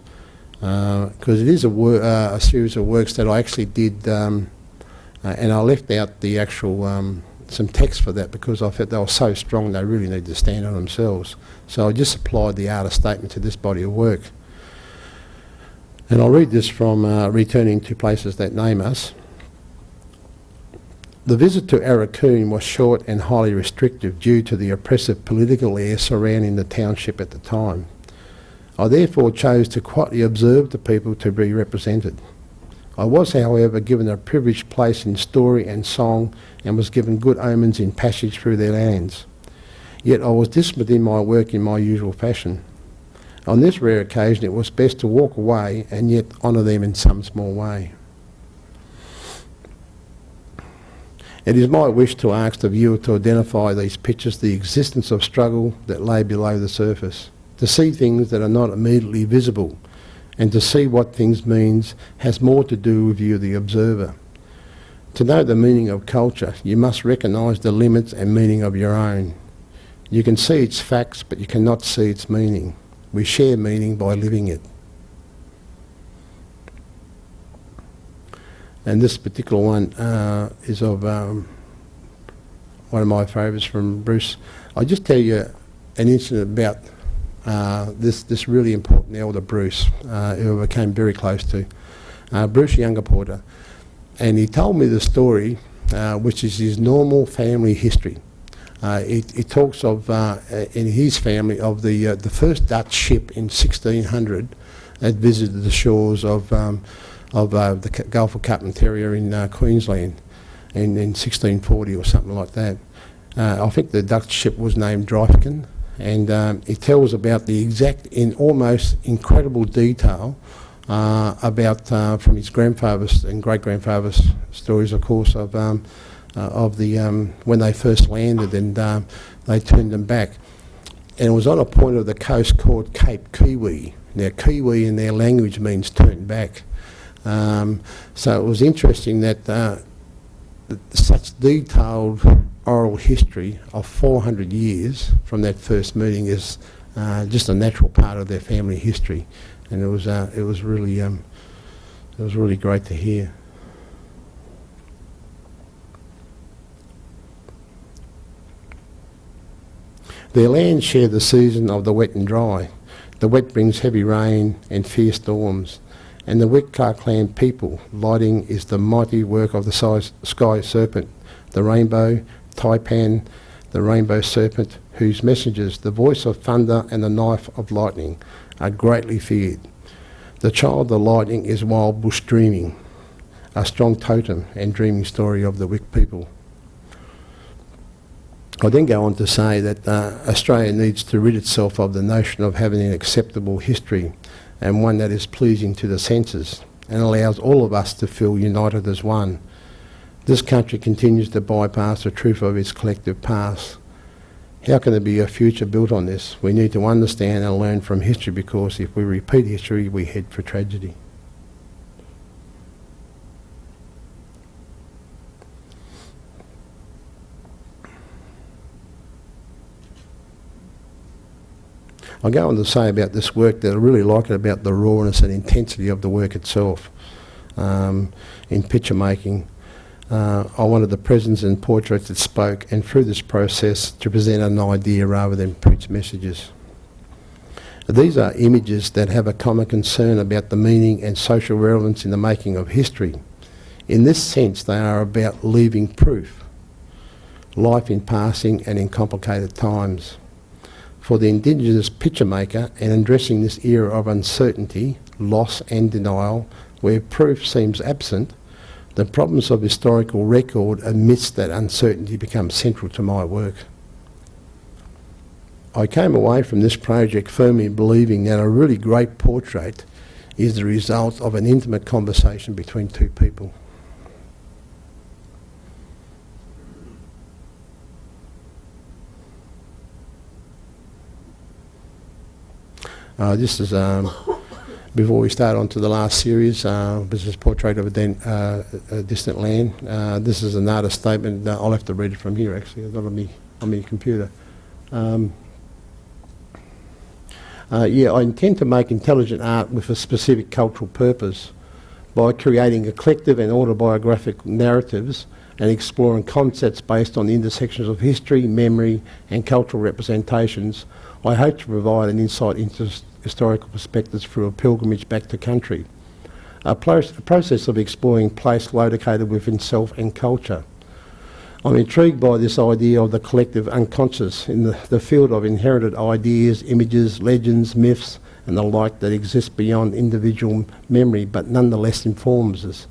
[SPEAKER 2] because it is a series of works that I actually did, and I left out the actual some text for that because I felt they were so strong they really need to stand on themselves. So I just applied the artist statement to this body of work. And I'll read this from Returning to Places That Name Us. The visit to Arakoon was short and highly restrictive due to the oppressive political air surrounding the township at the time. I therefore chose to quietly observe the people to be represented. I was, however, given a privileged place in story and song and was given good omens in passage through their lands. Yet I was disciplined in my work in my usual fashion. On this rare occasion it was best to walk away and yet honour them in some small way. It is my wish to ask the viewer to identify these pictures the existence of struggle that lay below the surface, to see things that are not immediately visible, and to see what things means has more to do with you, the observer. To know the meaning of culture, you must recognise the limits and meaning of your own. You can see its facts, but you cannot see its meaning. We share meaning by living it. And this particular one is of one of my favourites from Bruce. I'll just tell you an incident about this really important elder Bruce, who I became very close to, Bruce Younger Porter, and he told me the story, which is his normal family history. He talks of in his family of the first Dutch ship in 1600 that visited the shores of the Gulf of Carpentaria in Queensland in 1640 or something like that. I think the Dutch ship was named Dryfken. And he tells about the exact, in almost incredible detail, about from his grandfather's and great-grandfather's stories, of course, of the when they first landed and they turned them back. And it was on a point of the coast called Cape Kiwi. Now, Kiwi in their language means turned back. So it was interesting that such detailed oral history of 400 years from that first meeting is just a natural part of their family history, and it was really great to hear. Their lands share the season of the wet and dry. The wet brings heavy rain and fierce storms, and the Wic Clan people, lighting is the mighty work of the sky serpent, the rainbow, Taipan, the rainbow serpent, whose messengers, the voice of thunder and the knife of lightning, are greatly feared. The child, the lightning, is wild bush dreaming, a strong totem and dreaming story of the Wic people. I then go on to say that Australia needs to rid itself of the notion of having an acceptable history and one that is pleasing to the senses and allows all of us to feel united as one. This country continues to bypass the truth of its collective past. How can there be a future built on this? We need to understand and learn from history, because if we repeat history, we head for tragedy. I go on to say about this work that I really like it about the rawness and intensity of the work itself. In picture making, I wanted the presence and portraits that spoke, and through this process to present an idea rather than preach messages. These are images that have a common concern about the meaning and social relevance in the making of history. In this sense, they are about leaving proof, life in passing and in complicated times. For the Indigenous picture maker, and addressing this era of uncertainty, loss and denial, where proof seems absent, the problems of historical record amidst that uncertainty become central to my work. I came away from this project firmly believing that a really great portrait is the result of an intimate conversation between two people. This is, before we start on to the last series, this is Portrait of a Distant Land. This is an artist statement. I'll have to read it from here, actually. It's not on my computer. Yeah, I intend to make intelligent art with a specific cultural purpose by creating a collective and autobiographic narratives and exploring concepts based on the intersections of history, memory and cultural representations. I hope to provide an insight into historical perspectives through a pilgrimage back to country, a process of exploring place located within self and culture. I'm intrigued by this idea of the collective unconscious in the field of inherited ideas, images, legends, myths and the like that exist beyond individual memory but nonetheless informs us.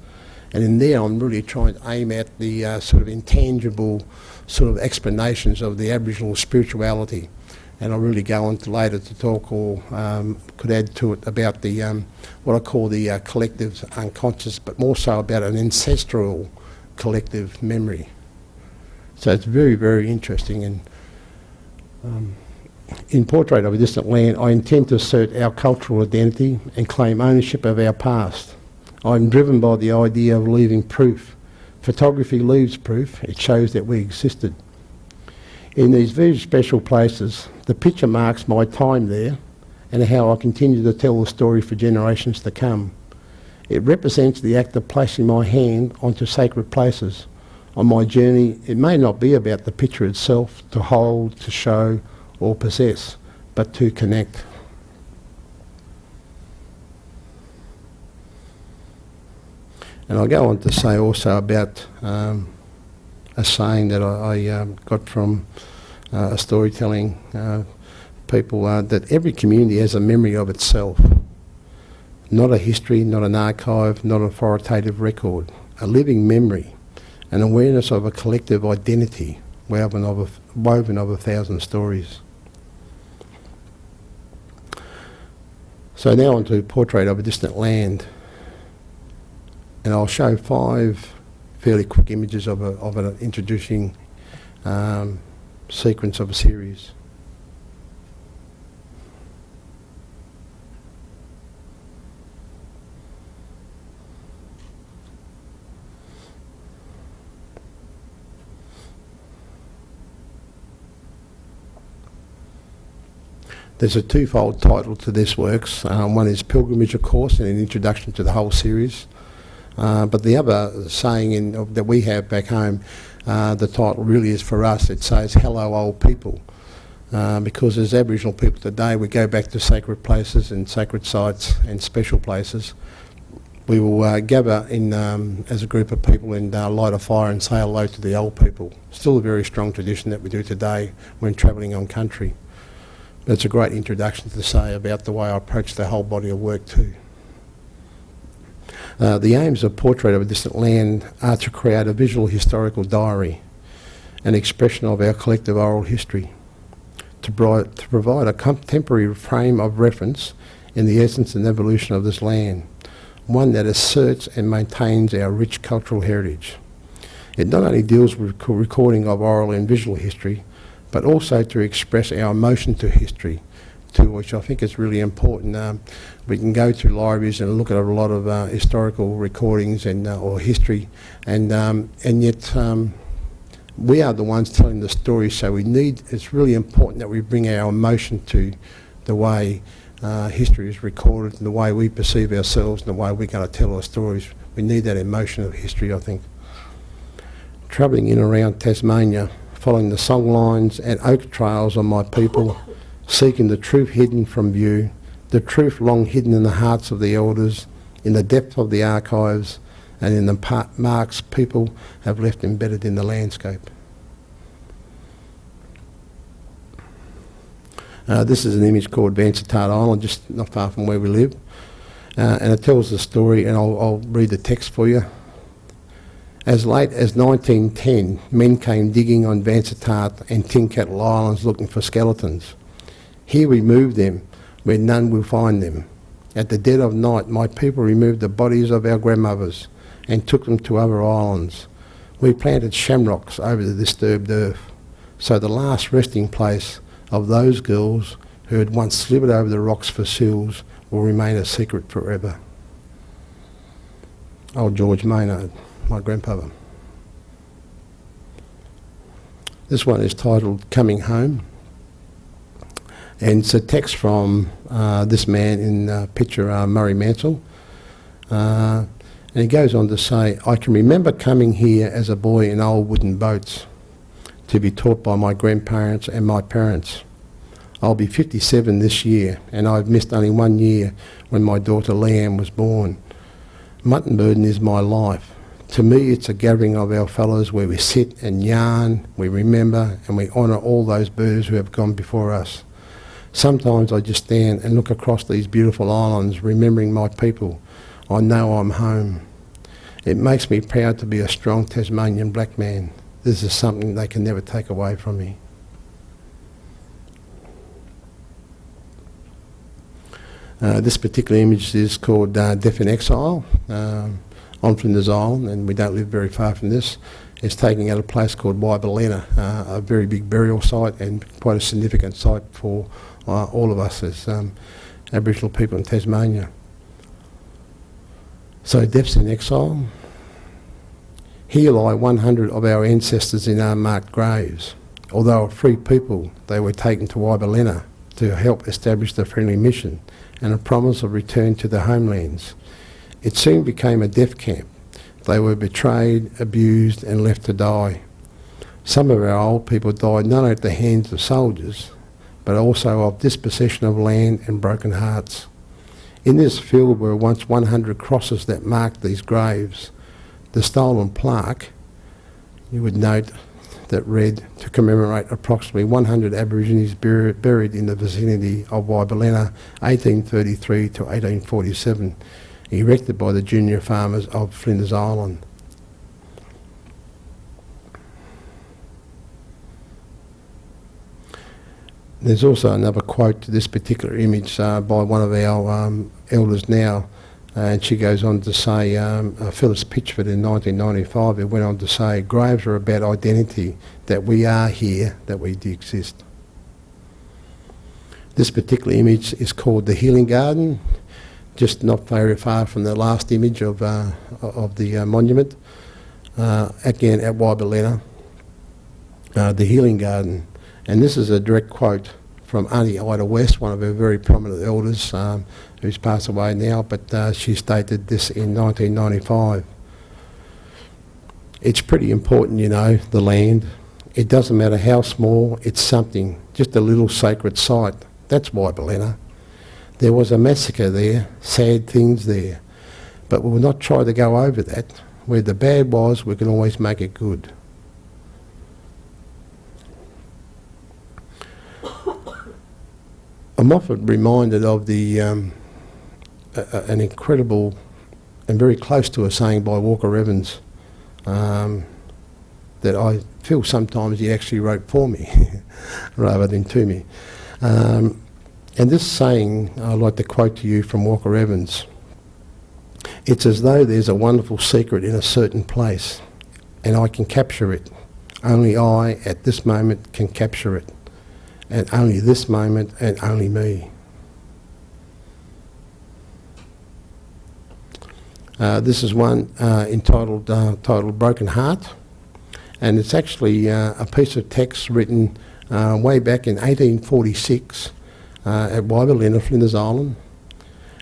[SPEAKER 2] And in there I'm really trying to aim at the sort of intangible sort of explanations of the Aboriginal spirituality. And I'll really go on to later to talk, or could add to it, about the what I call the collective unconscious, but more so about an ancestral collective memory. So it's very, very interesting. And in Portrait of a Distant Land, I intend to assert our cultural identity and claim ownership of our past. I'm driven by the idea of leaving proof. Photography leaves proof. It shows that we existed. In these very special places, the picture marks my time there and how I continue to tell the story for generations to come. It represents the act of placing my hand onto sacred places. On my journey, it may not be about the picture itself, to hold, to show or possess, but to connect. And I'll go on to say also about a saying that I got from a storytelling people, that every community has a memory of itself. Not a history, not an archive, not an authoritative record. A living memory, an awareness of a collective identity woven of 1,000 stories. So now on to Portrait of a Distant Land. And I'll show 5 fairly quick images of an introducing sequence of a series. There's a twofold title to this works. One is Pilgrimage, of course, and an introduction to the whole series. But the other saying that we have back home, the title really is for us, it says, Hello Old People. Because as Aboriginal people today, we go back to sacred places and sacred sites and special places. We will gather in as a group of people and light a fire and say hello to the old people. Still a very strong tradition that we do today when travelling on country. But it's a great introduction to say about the way I approach the whole body of work too. The aims of Portrait of a Distant Land are to create a visual historical diary an expression of our collective oral history, to provide a contemporary frame of reference in the essence and evolution of this land, one that asserts and maintains our rich cultural heritage. It not only deals with recording of oral and visual history, but also to express our emotion to history, to which I think is really important. We can go to libraries and look at a lot of historical recordings and or history, and yet we are the ones telling the story. So it's really important that we bring our emotion to the way history is recorded and the way we perceive ourselves and the way we're going to tell our stories. We need that emotion of history, I think. Travelling in and around Tasmania, following the songlines and oak trails of my people, seeking the truth hidden from view, the truth long hidden in the hearts of the elders, in the depth of the archives, and in the marks people have left embedded in the landscape. This is an image called Vansittart Island, just not far from where we live, and it tells the story, and I'll read the text for you. As late as 1910, men came digging on Vansittart and Tinkattle Islands looking for skeletons. Here we moved them, where none will find them. At the dead of night, my people removed the bodies of our grandmothers and took them to other islands. We planted shamrocks over the disturbed earth, so the last resting place of those girls who had once slithered over the rocks for seals will remain a secret forever. Old George Maynard, my grandfather. This one is titled Coming Home, and it's a text from this man in the picture, Murray Mansell, and he goes on to say, I can remember coming here as a boy in old wooden boats to be taught by my grandparents and my parents. I'll be 57 this year, and I've missed only 1 year when my daughter Leanne was born. Mutton burden is my life. To me, it's a gathering of our fellows where we sit and yarn, we remember and we honour all those birds who have gone before us. Sometimes I just stand and look across these beautiful islands, remembering my people. I know I'm home. It makes me proud to be a strong Tasmanian black man. This is something they can never take away from me. This particular image is called Deaf in Exile on Flinders Island, and we don't live very far from this. It's taken at a place called Wic, a very big burial site and quite a significant site for all of us as Aboriginal people in Tasmania. So Deaf's in Exile. Here lie 100 of our ancestors in unmarked graves. Although a free people, they were taken to Wic to help establish the friendly mission and a promise of return to their homelands. It soon became a death camp. They were betrayed, abused and left to die. Some of our old people died not only at the hands of soldiers, but also of dispossession of land and broken hearts. In this field were once 100 crosses that marked these graves. The Stolen Plaque, you would note, that read to commemorate approximately 100 Aborigines buried in the vicinity of Wic, 1833 to 1847, erected by the junior farmers of Flinders Island. There's also another quote to this particular image by one of our elders now, and she goes on to say, Phyllis Pitchford in 1995, it went on to say, graves are about identity, that we are here, that we do exist. This particular image is called The Healing Garden, just not very far from the last image of the monument, again at Wic, The Healing Garden. And this is a direct quote from Auntie Ida West, one of our very prominent elders, who's passed away now, but she stated this in 1995. It's pretty important, you know, the land. It doesn't matter how small, it's something, just a little sacred site. That's Wic. There was a massacre there, sad things there, but we will not try to go over that. Where the bad was, we can always make it good. I'm often reminded of the an incredible and very close to a saying by Walker Evans. that I feel sometimes he actually wrote for me rather than to me. And this saying I'd like to quote to you from Walker Evans. It's as though there's a wonderful secret in a certain place, and I can capture it. Only I, at this moment, can capture it. And only this moment, and only me. This is one titled Broken Heart, and it's actually a piece of text written way back in 1846 at Waibalina, Flinders Island.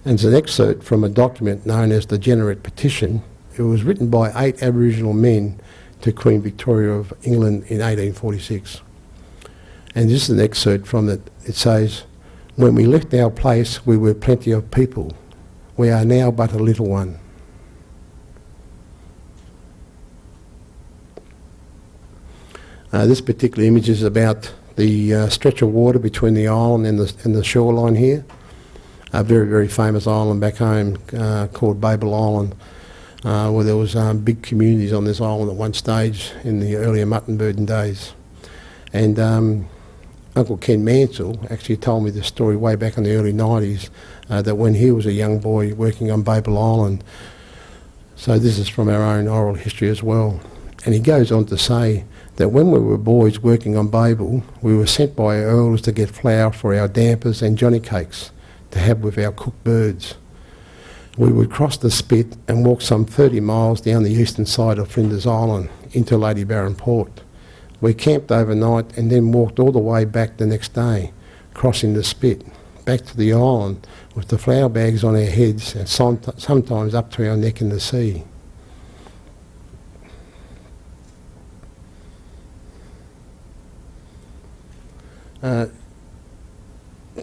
[SPEAKER 2] And it's an excerpt from a document known as the Generate Petition. It was written by 8 Aboriginal men to Queen Victoria of England in 1846. And this is an excerpt from it. It says, "When we left our place, we were plenty of people. We are now but a little one." This particular image is about the stretch of water between the island and the shoreline here. A very, very famous island back home called Babel Island, where there was big communities on this island at one stage in the earlier Muttonburden days. And Uncle Ken Mansell actually told me this story way back in the early 90s, that when he was a young boy working on Babel Island. So this is from our own oral history as well. And he goes on to say that when we were boys working on Babel, we were sent by our elders to get flour for our dampers and johnny cakes to have with our cooked birds. We would cross the spit and walk some 30 miles down the eastern side of Flinders Island into Lady Barron Port. We camped overnight and then walked all the way back the next day, crossing the spit, back to the island with the flour bags on our heads and sometimes up to our neck in the sea.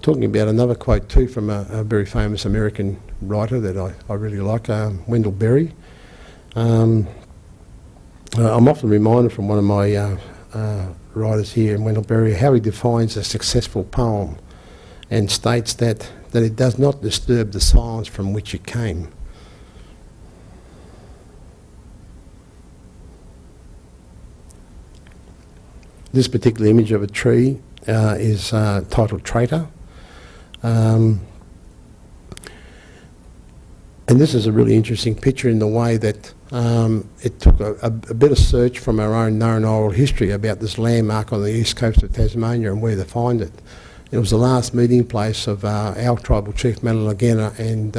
[SPEAKER 2] Talking about another quote too from a very famous American writer that I really like, Wendell Berry. I'm often reminded from one of my writers here, Wendell Berry, how he defines a successful poem and states that it does not disturb the silence from which it came. This particular image of a tree is titled Traitor. And this is a really interesting picture in the way that it took a bit of search from our own known oral history about this landmark on the east coast of Tasmania and where to find it. It was the last meeting place of our tribal chief, Manalagena, and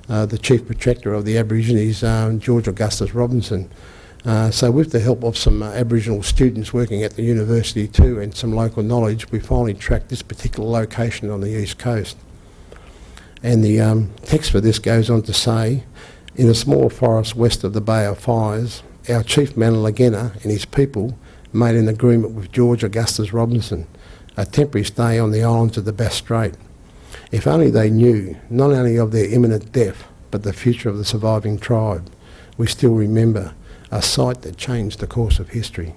[SPEAKER 2] the chief protector of the Aborigines, George Augustus Robinson. So with the help of some Aboriginal students working at the university too and some local knowledge, we finally tracked this particular location on the east coast. And the text for this goes on to say, in a small forest west of the Bay of Fires, our chief Manalagena and his people made an agreement with George Augustus Robinson, a temporary stay on the islands of the Bass Strait. If only they knew not only of their imminent death, but the future of the surviving tribe. We still remember a sight that changed the course of history.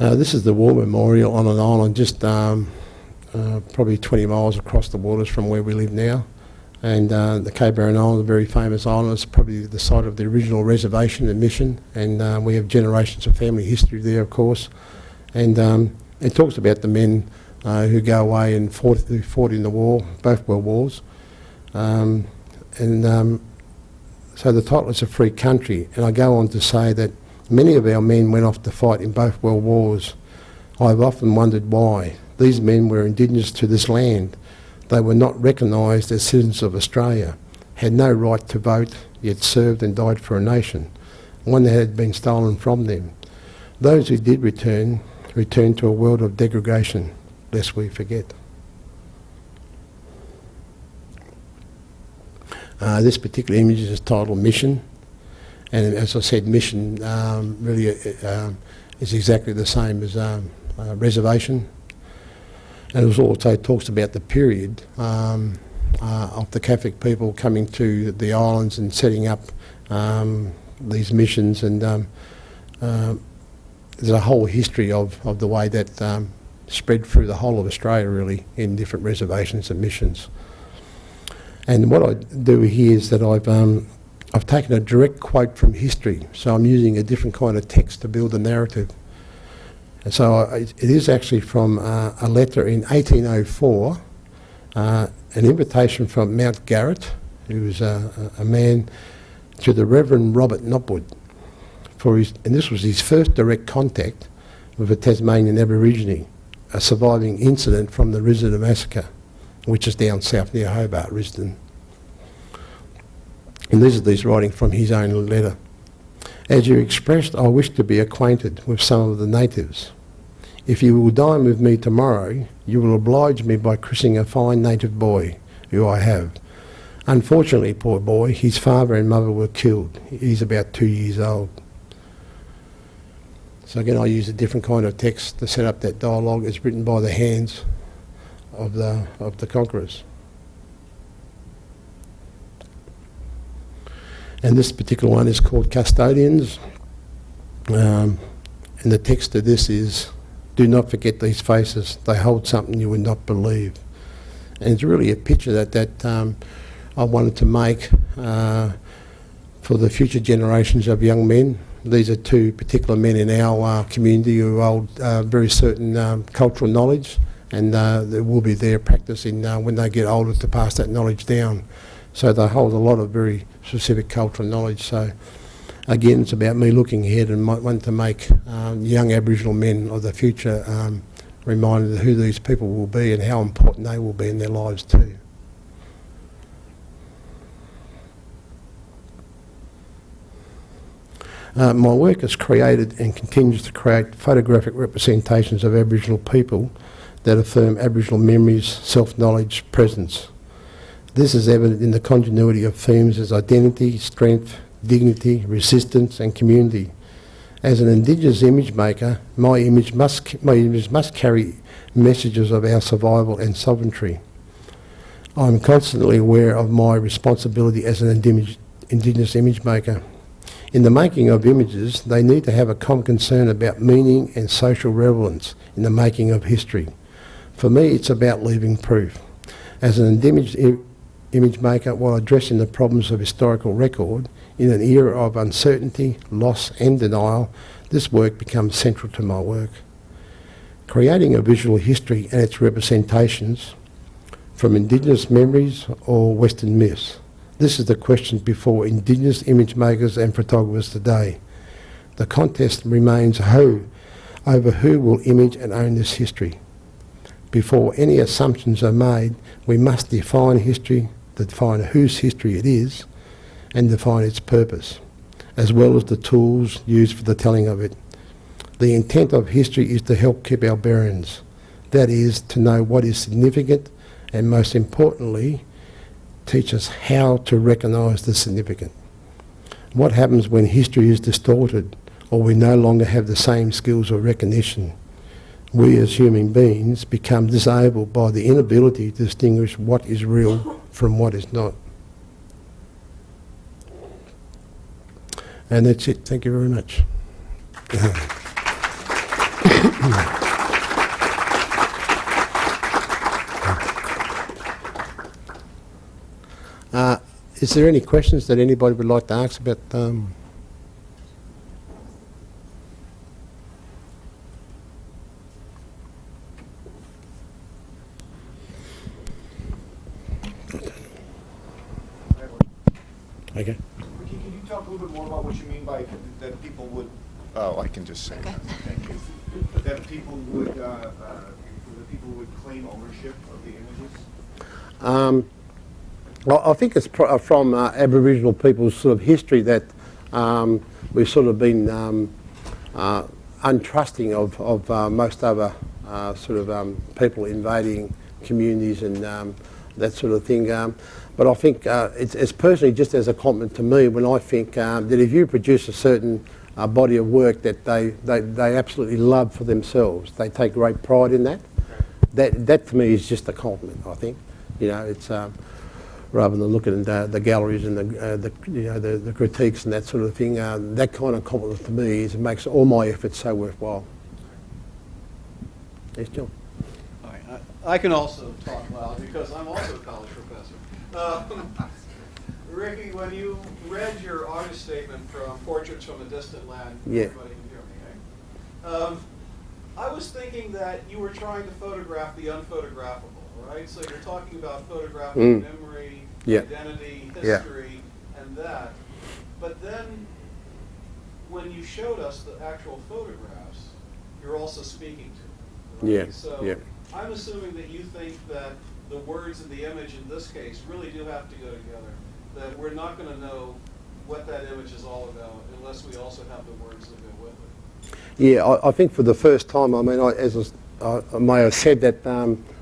[SPEAKER 2] This is the War Memorial on an island just probably 20 miles across the waters from where we live now. And the Cape Barren Island, a very famous island, is probably the site of the original reservation and mission, and we have generations of family history there, of course. And it talks about the men who go away and fought in the war, both world wars. So the title is A Free Country, and I go on to say that many of our men went off to fight in both world wars. I've often wondered why. These men were indigenous to this land. They were not recognised as citizens of Australia, had no right to vote, yet served and died for a nation, one that had been stolen from them. Those who did return, returned to a world of degradation, lest we forget. This particular image is titled Mission, and as I said, mission really is exactly the same as reservation. And it also talks about the period of the Catholic people coming to the islands and setting up these missions, and there's a whole history of the way that spread through the whole of Australia really in different reservations and missions. And what I do here is that I've taken a direct quote from history, so I'm using a different kind of text to build a narrative. And so it is actually from a letter in 1804, an invitation from Mount Garrett, who was a man, to the Reverend Robert Knopwood, and this was his first direct contact with a Tasmanian Aborigine, a surviving incident from the Risdon massacre, which is down south near Hobart, Risdon. And these writing from his own letter. As you expressed, I wish to be acquainted with some of the natives. If you will dine with me tomorrow, you will oblige me by christening a fine native boy, who I have. Unfortunately, poor boy, his father and mother were killed. He's about 2 years old. So again, I use a different kind of text to set up that dialogue. It's written by the hands of the conquerors. And this particular one is called Custodians. And the text of this is, do not forget these faces. They hold something you would not believe. And it's really a picture that I wanted to make for the future generations of young men. These are two particular men in our community who hold very certain cultural knowledge, and they will be there practicing when they get older to pass that knowledge down. So they hold a lot of very specific cultural knowledge. So again, it's about me looking ahead and wanting to make young Aboriginal men of the future reminded of who these people will be and how important they will be in their lives too. My work has created and continues to create photographic representations of Aboriginal people that affirm Aboriginal memories, self-knowledge, presence. This is evident in the continuity of themes as identity, strength, dignity, resistance and community. As an Indigenous image maker, my image must carry messages of our survival and sovereignty. I'm constantly aware of my responsibility as an Indigenous image maker. In the making of images, they need to have a common concern about meaning and social relevance in the making of history. For me, it's about leaving proof. As an image maker, while addressing the problems of historical record, in an era of uncertainty, loss and denial, this work becomes central to my work. Creating a visual history and its representations from Indigenous memories or Western myths. This is the question before Indigenous image makers and photographers today. The contest remains over who will image and own this history. Before any assumptions are made, we must define history, define whose history it is, and define its purpose, as well as the tools used for the telling of it. The intent of history is to help keep our bearings. That is, to know what is significant and, most importantly, teach us how to recognise the significant. What happens when history is distorted or we no longer have the same skills of recognition? We as human beings become disabled by the inability to distinguish what is real from what is not. And that's it. Thank you very much. Is there any questions that anybody would like to ask about? Okay.
[SPEAKER 3] Ricky, can you talk a little bit more about what you mean by that people would? Oh, I can just say that. Thank you. That people would claim ownership of the images.
[SPEAKER 2] Well, I think it's from Aboriginal people's sort of history that we've sort of been untrusting of most other people invading communities and that sort of thing. But I think it's personally just as a compliment to me when I think that if you produce a certain body of work that they absolutely love for themselves, they take great pride in that. That to me is just a compliment. I think, it's rather than looking at the galleries and the critiques and that sort of thing. That kind of compliment to me is it makes all my efforts so worthwhile. Yes, John.
[SPEAKER 4] I can also talk loud because I'm also a college professor. Ricky, when you read your artist statement from Portraits from a Distant Land,
[SPEAKER 2] Yeah.
[SPEAKER 4] everybody can hear me, eh? I was thinking that you were trying to photograph the unphotographable, right? So you're talking about photographing memory,
[SPEAKER 2] Yeah.
[SPEAKER 4] identity,
[SPEAKER 2] Yeah.
[SPEAKER 4] history, and that. But then, when you showed us the actual photographs, you're also speaking to them, right?
[SPEAKER 2] Yeah,
[SPEAKER 4] So
[SPEAKER 2] yeah.
[SPEAKER 4] I'm assuming that you think that the words and the image in this case really do have to go together. That we're not going to know what that image is all about unless we also have the words that go with it.
[SPEAKER 2] Yeah, I think for the first time, I mean, I may have said that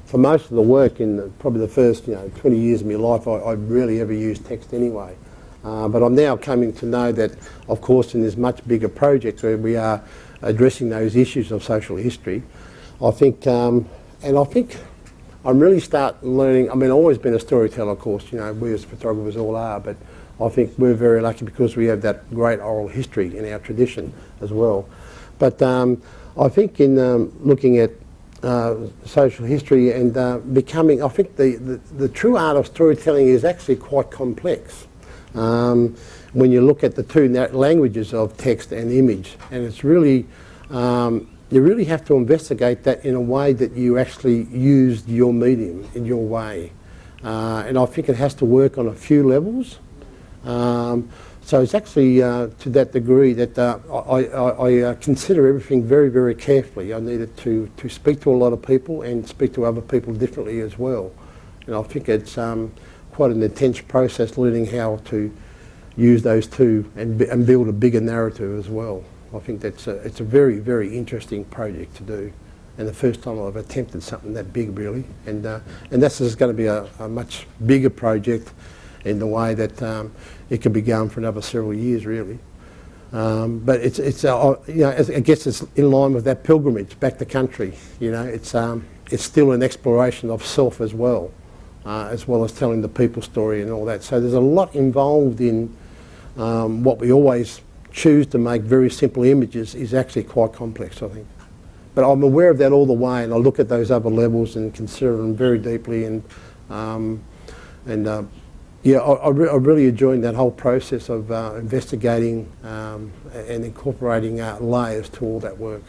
[SPEAKER 2] for most of the work in probably the first 20 years of my life, I rarely ever used text anyway. But I'm now coming to know that, of course, in this much bigger project where we are addressing those issues of social history, I think, and I think I'm really starting learning. I mean, I've always been a storyteller, of course, we as photographers all are, but I think we're very lucky because we have that great oral history in our tradition as well. But I think in looking at social history and becoming, I think the true art of storytelling is actually quite complex. When you look at the two languages of text and image, and it's really, you really have to investigate that in a way that you actually used your medium in your way. And I think it has to work on a few levels. So it's actually to that degree that I consider everything very, very carefully. I needed to speak to a lot of people and speak to other people differently as well. And I think it's quite an intense process learning how to use those two and build a bigger narrative as well. I think it's a very, very interesting project to do. And the first time I've attempted something that big, really. And this is going to be a much bigger project in the way that it could be going for another several years, really. But I guess it's in line with that pilgrimage back to country. It's still an exploration of self as well as telling the people story and all that. So there's a lot involved in what we always choose to make very simple images is actually quite complex, I think. But I'm aware of that all the way, and I look at those other levels and consider them very deeply. And yeah, I really enjoyed that whole process of investigating and incorporating layers to all that work.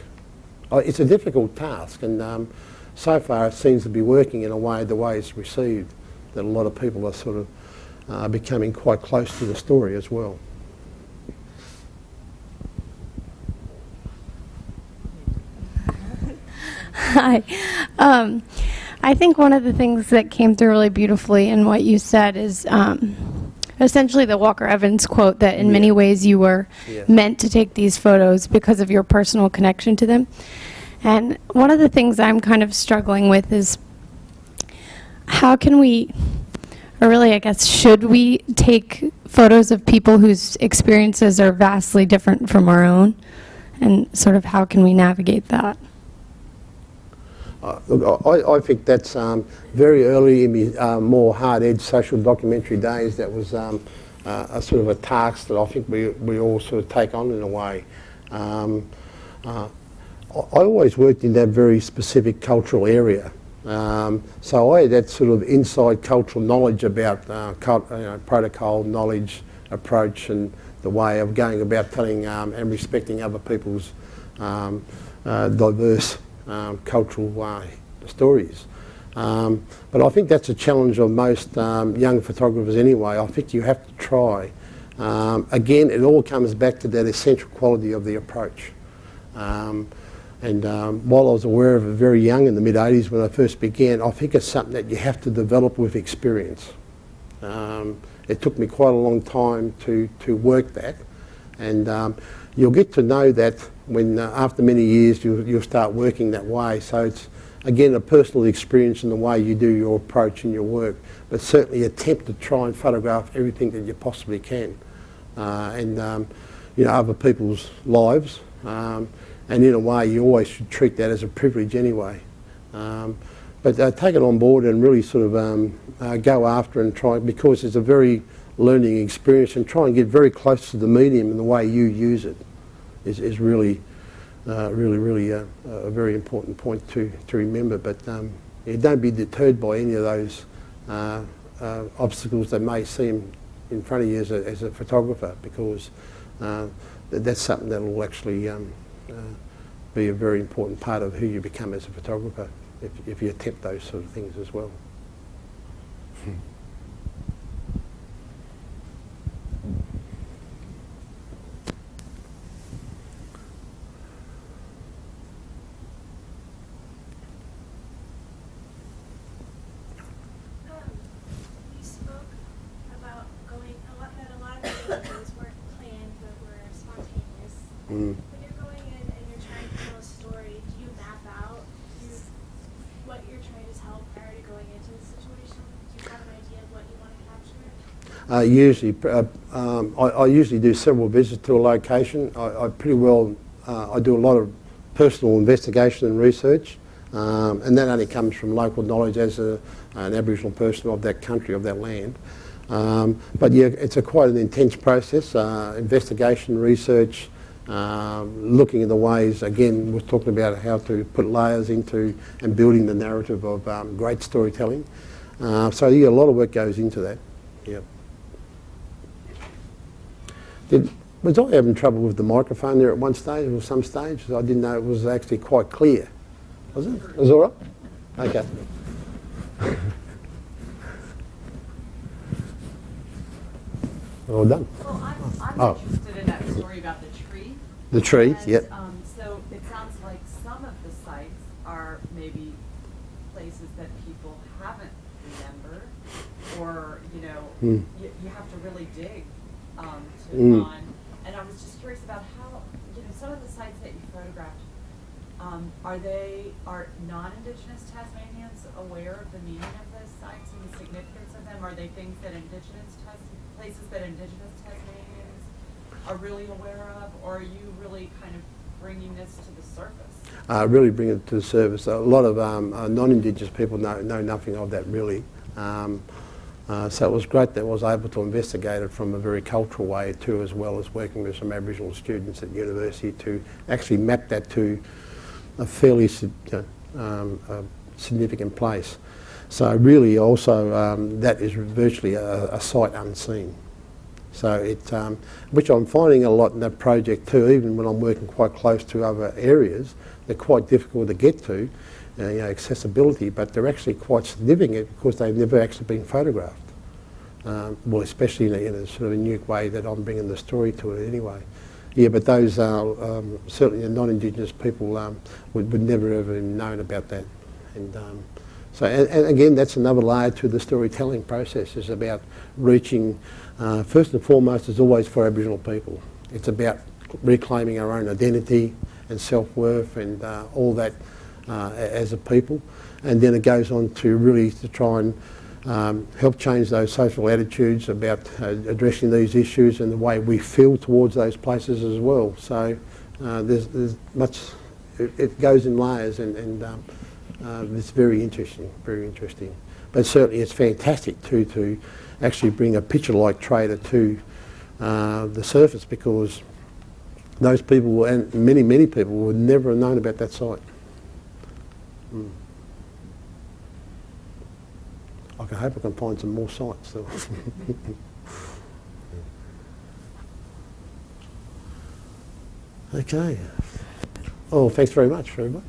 [SPEAKER 2] It's a difficult task, and so far it seems to be working in a way, the way it's received, that a lot of people are sort of becoming quite close to the story as well.
[SPEAKER 5] Hi. I think one of the things that came through really beautifully in what you said is essentially the Walker Evans quote that in many ways you were meant to take these photos because of your personal connection to them. And one of the things I'm kind of struggling with is how can we, or really I guess should we take photos of people whose experiences are vastly different from our own, and sort of how can we navigate that?
[SPEAKER 2] I think that's very early in the more hard-edged social documentary days. That was a sort of a task that I think we all sort of take on in a way. I always worked in that very specific cultural area. So I had that sort of inside cultural knowledge about protocol, knowledge, approach, and the way of going about telling and respecting other people's diverse cultural stories. But I think that's a challenge of most young photographers anyway. I think you have to try. Again, it all comes back to that essential quality of the approach. And while I was aware of it very young in the mid-80s when I first began, I think it's something that you have to develop with experience. It took me quite a long time to work that, and you'll get to know that when after many years you'll start working that way. So it's again a personal experience in the way you do your approach and your work, but certainly attempt to try and photograph everything that you possibly can, and other people's lives. And in a way, you always should treat that as a privilege anyway. But take it on board and really sort of go after and try, because it's a very learning experience, and try and get very close to the medium and the way you use it is really a very important point to remember. But don't be deterred by any of those obstacles that may seem in front of you as a photographer, because that's something that will actually be a very important part of who you become as a photographer, if you attempt those sort of things as well.
[SPEAKER 6] You spoke about going that a lot of the things weren't planned but were spontaneous.
[SPEAKER 2] Mm.
[SPEAKER 6] When you're going in and you're trying to tell a story, do you map out what you're trying to tell prior to going into the situation? Do you have an idea of what you want to capture?
[SPEAKER 2] Usually, I usually do several visits to a location. I pretty well, I do a lot of personal investigation and research, and that only comes from local knowledge as an Aboriginal person of that country, of that land. But yeah, it's quite an intense process, investigation, research, looking at the ways, again, we're talking about how to put layers into and building the narrative of great storytelling. So yeah, a lot of work goes into that. Yep. Was I having trouble with the microphone there at one stage or some stage? I didn't know it was actually quite clear. Was it? It was all right? Okay. All done.
[SPEAKER 1] Well, I'm
[SPEAKER 2] Oh.
[SPEAKER 1] interested in that story about the tree.
[SPEAKER 2] The tree,
[SPEAKER 1] And,
[SPEAKER 2] yep.
[SPEAKER 1] So it sounds like some of the sites are maybe places that people haven't remembered, or,
[SPEAKER 2] Mm.
[SPEAKER 1] you have to really dig to
[SPEAKER 2] Mm.
[SPEAKER 1] find. And I was just curious about how, some of the sites that you photographed, are non-Indigenous Tasmanians aware of the meaning of those sites and the significance of them? Are they things that places that Indigenous Tasmanians are really aware of, or are you really kind of bringing this to the surface?
[SPEAKER 2] Really bring it to the surface. A lot of non-Indigenous people know nothing of that, really. So it was great that I was able to investigate it from a very cultural way too, as well as working with some Aboriginal students at university to actually map that to a fairly significant place. So really also that is virtually a sight unseen. So which I'm finding a lot in that project too, even when I'm working quite close to other areas, they're quite difficult to get to, accessibility, but they're actually quite significant because they've never actually been photographed. Well, especially in a sort of a unique way that I'm bringing the story to it anyway. Yeah, but those certainly the non-Indigenous people would never ever have known about that. And and again, that's another layer to the storytelling process. It's about reaching, first and foremost, is always for Aboriginal people. It's about reclaiming our own identity and self-worth and all that as a people. And then it goes on to really to try and help change those social attitudes about addressing these issues and the way we feel towards those places as well. So there's much, it goes in layers, and it's very interesting, very interesting. But certainly it's fantastic too to actually bring a picture like Trader to the surface, because those people, and many, many people, would never have known about that site. Mm. I hope I can find some more sites. So. Okay. Oh, thanks very much, everybody.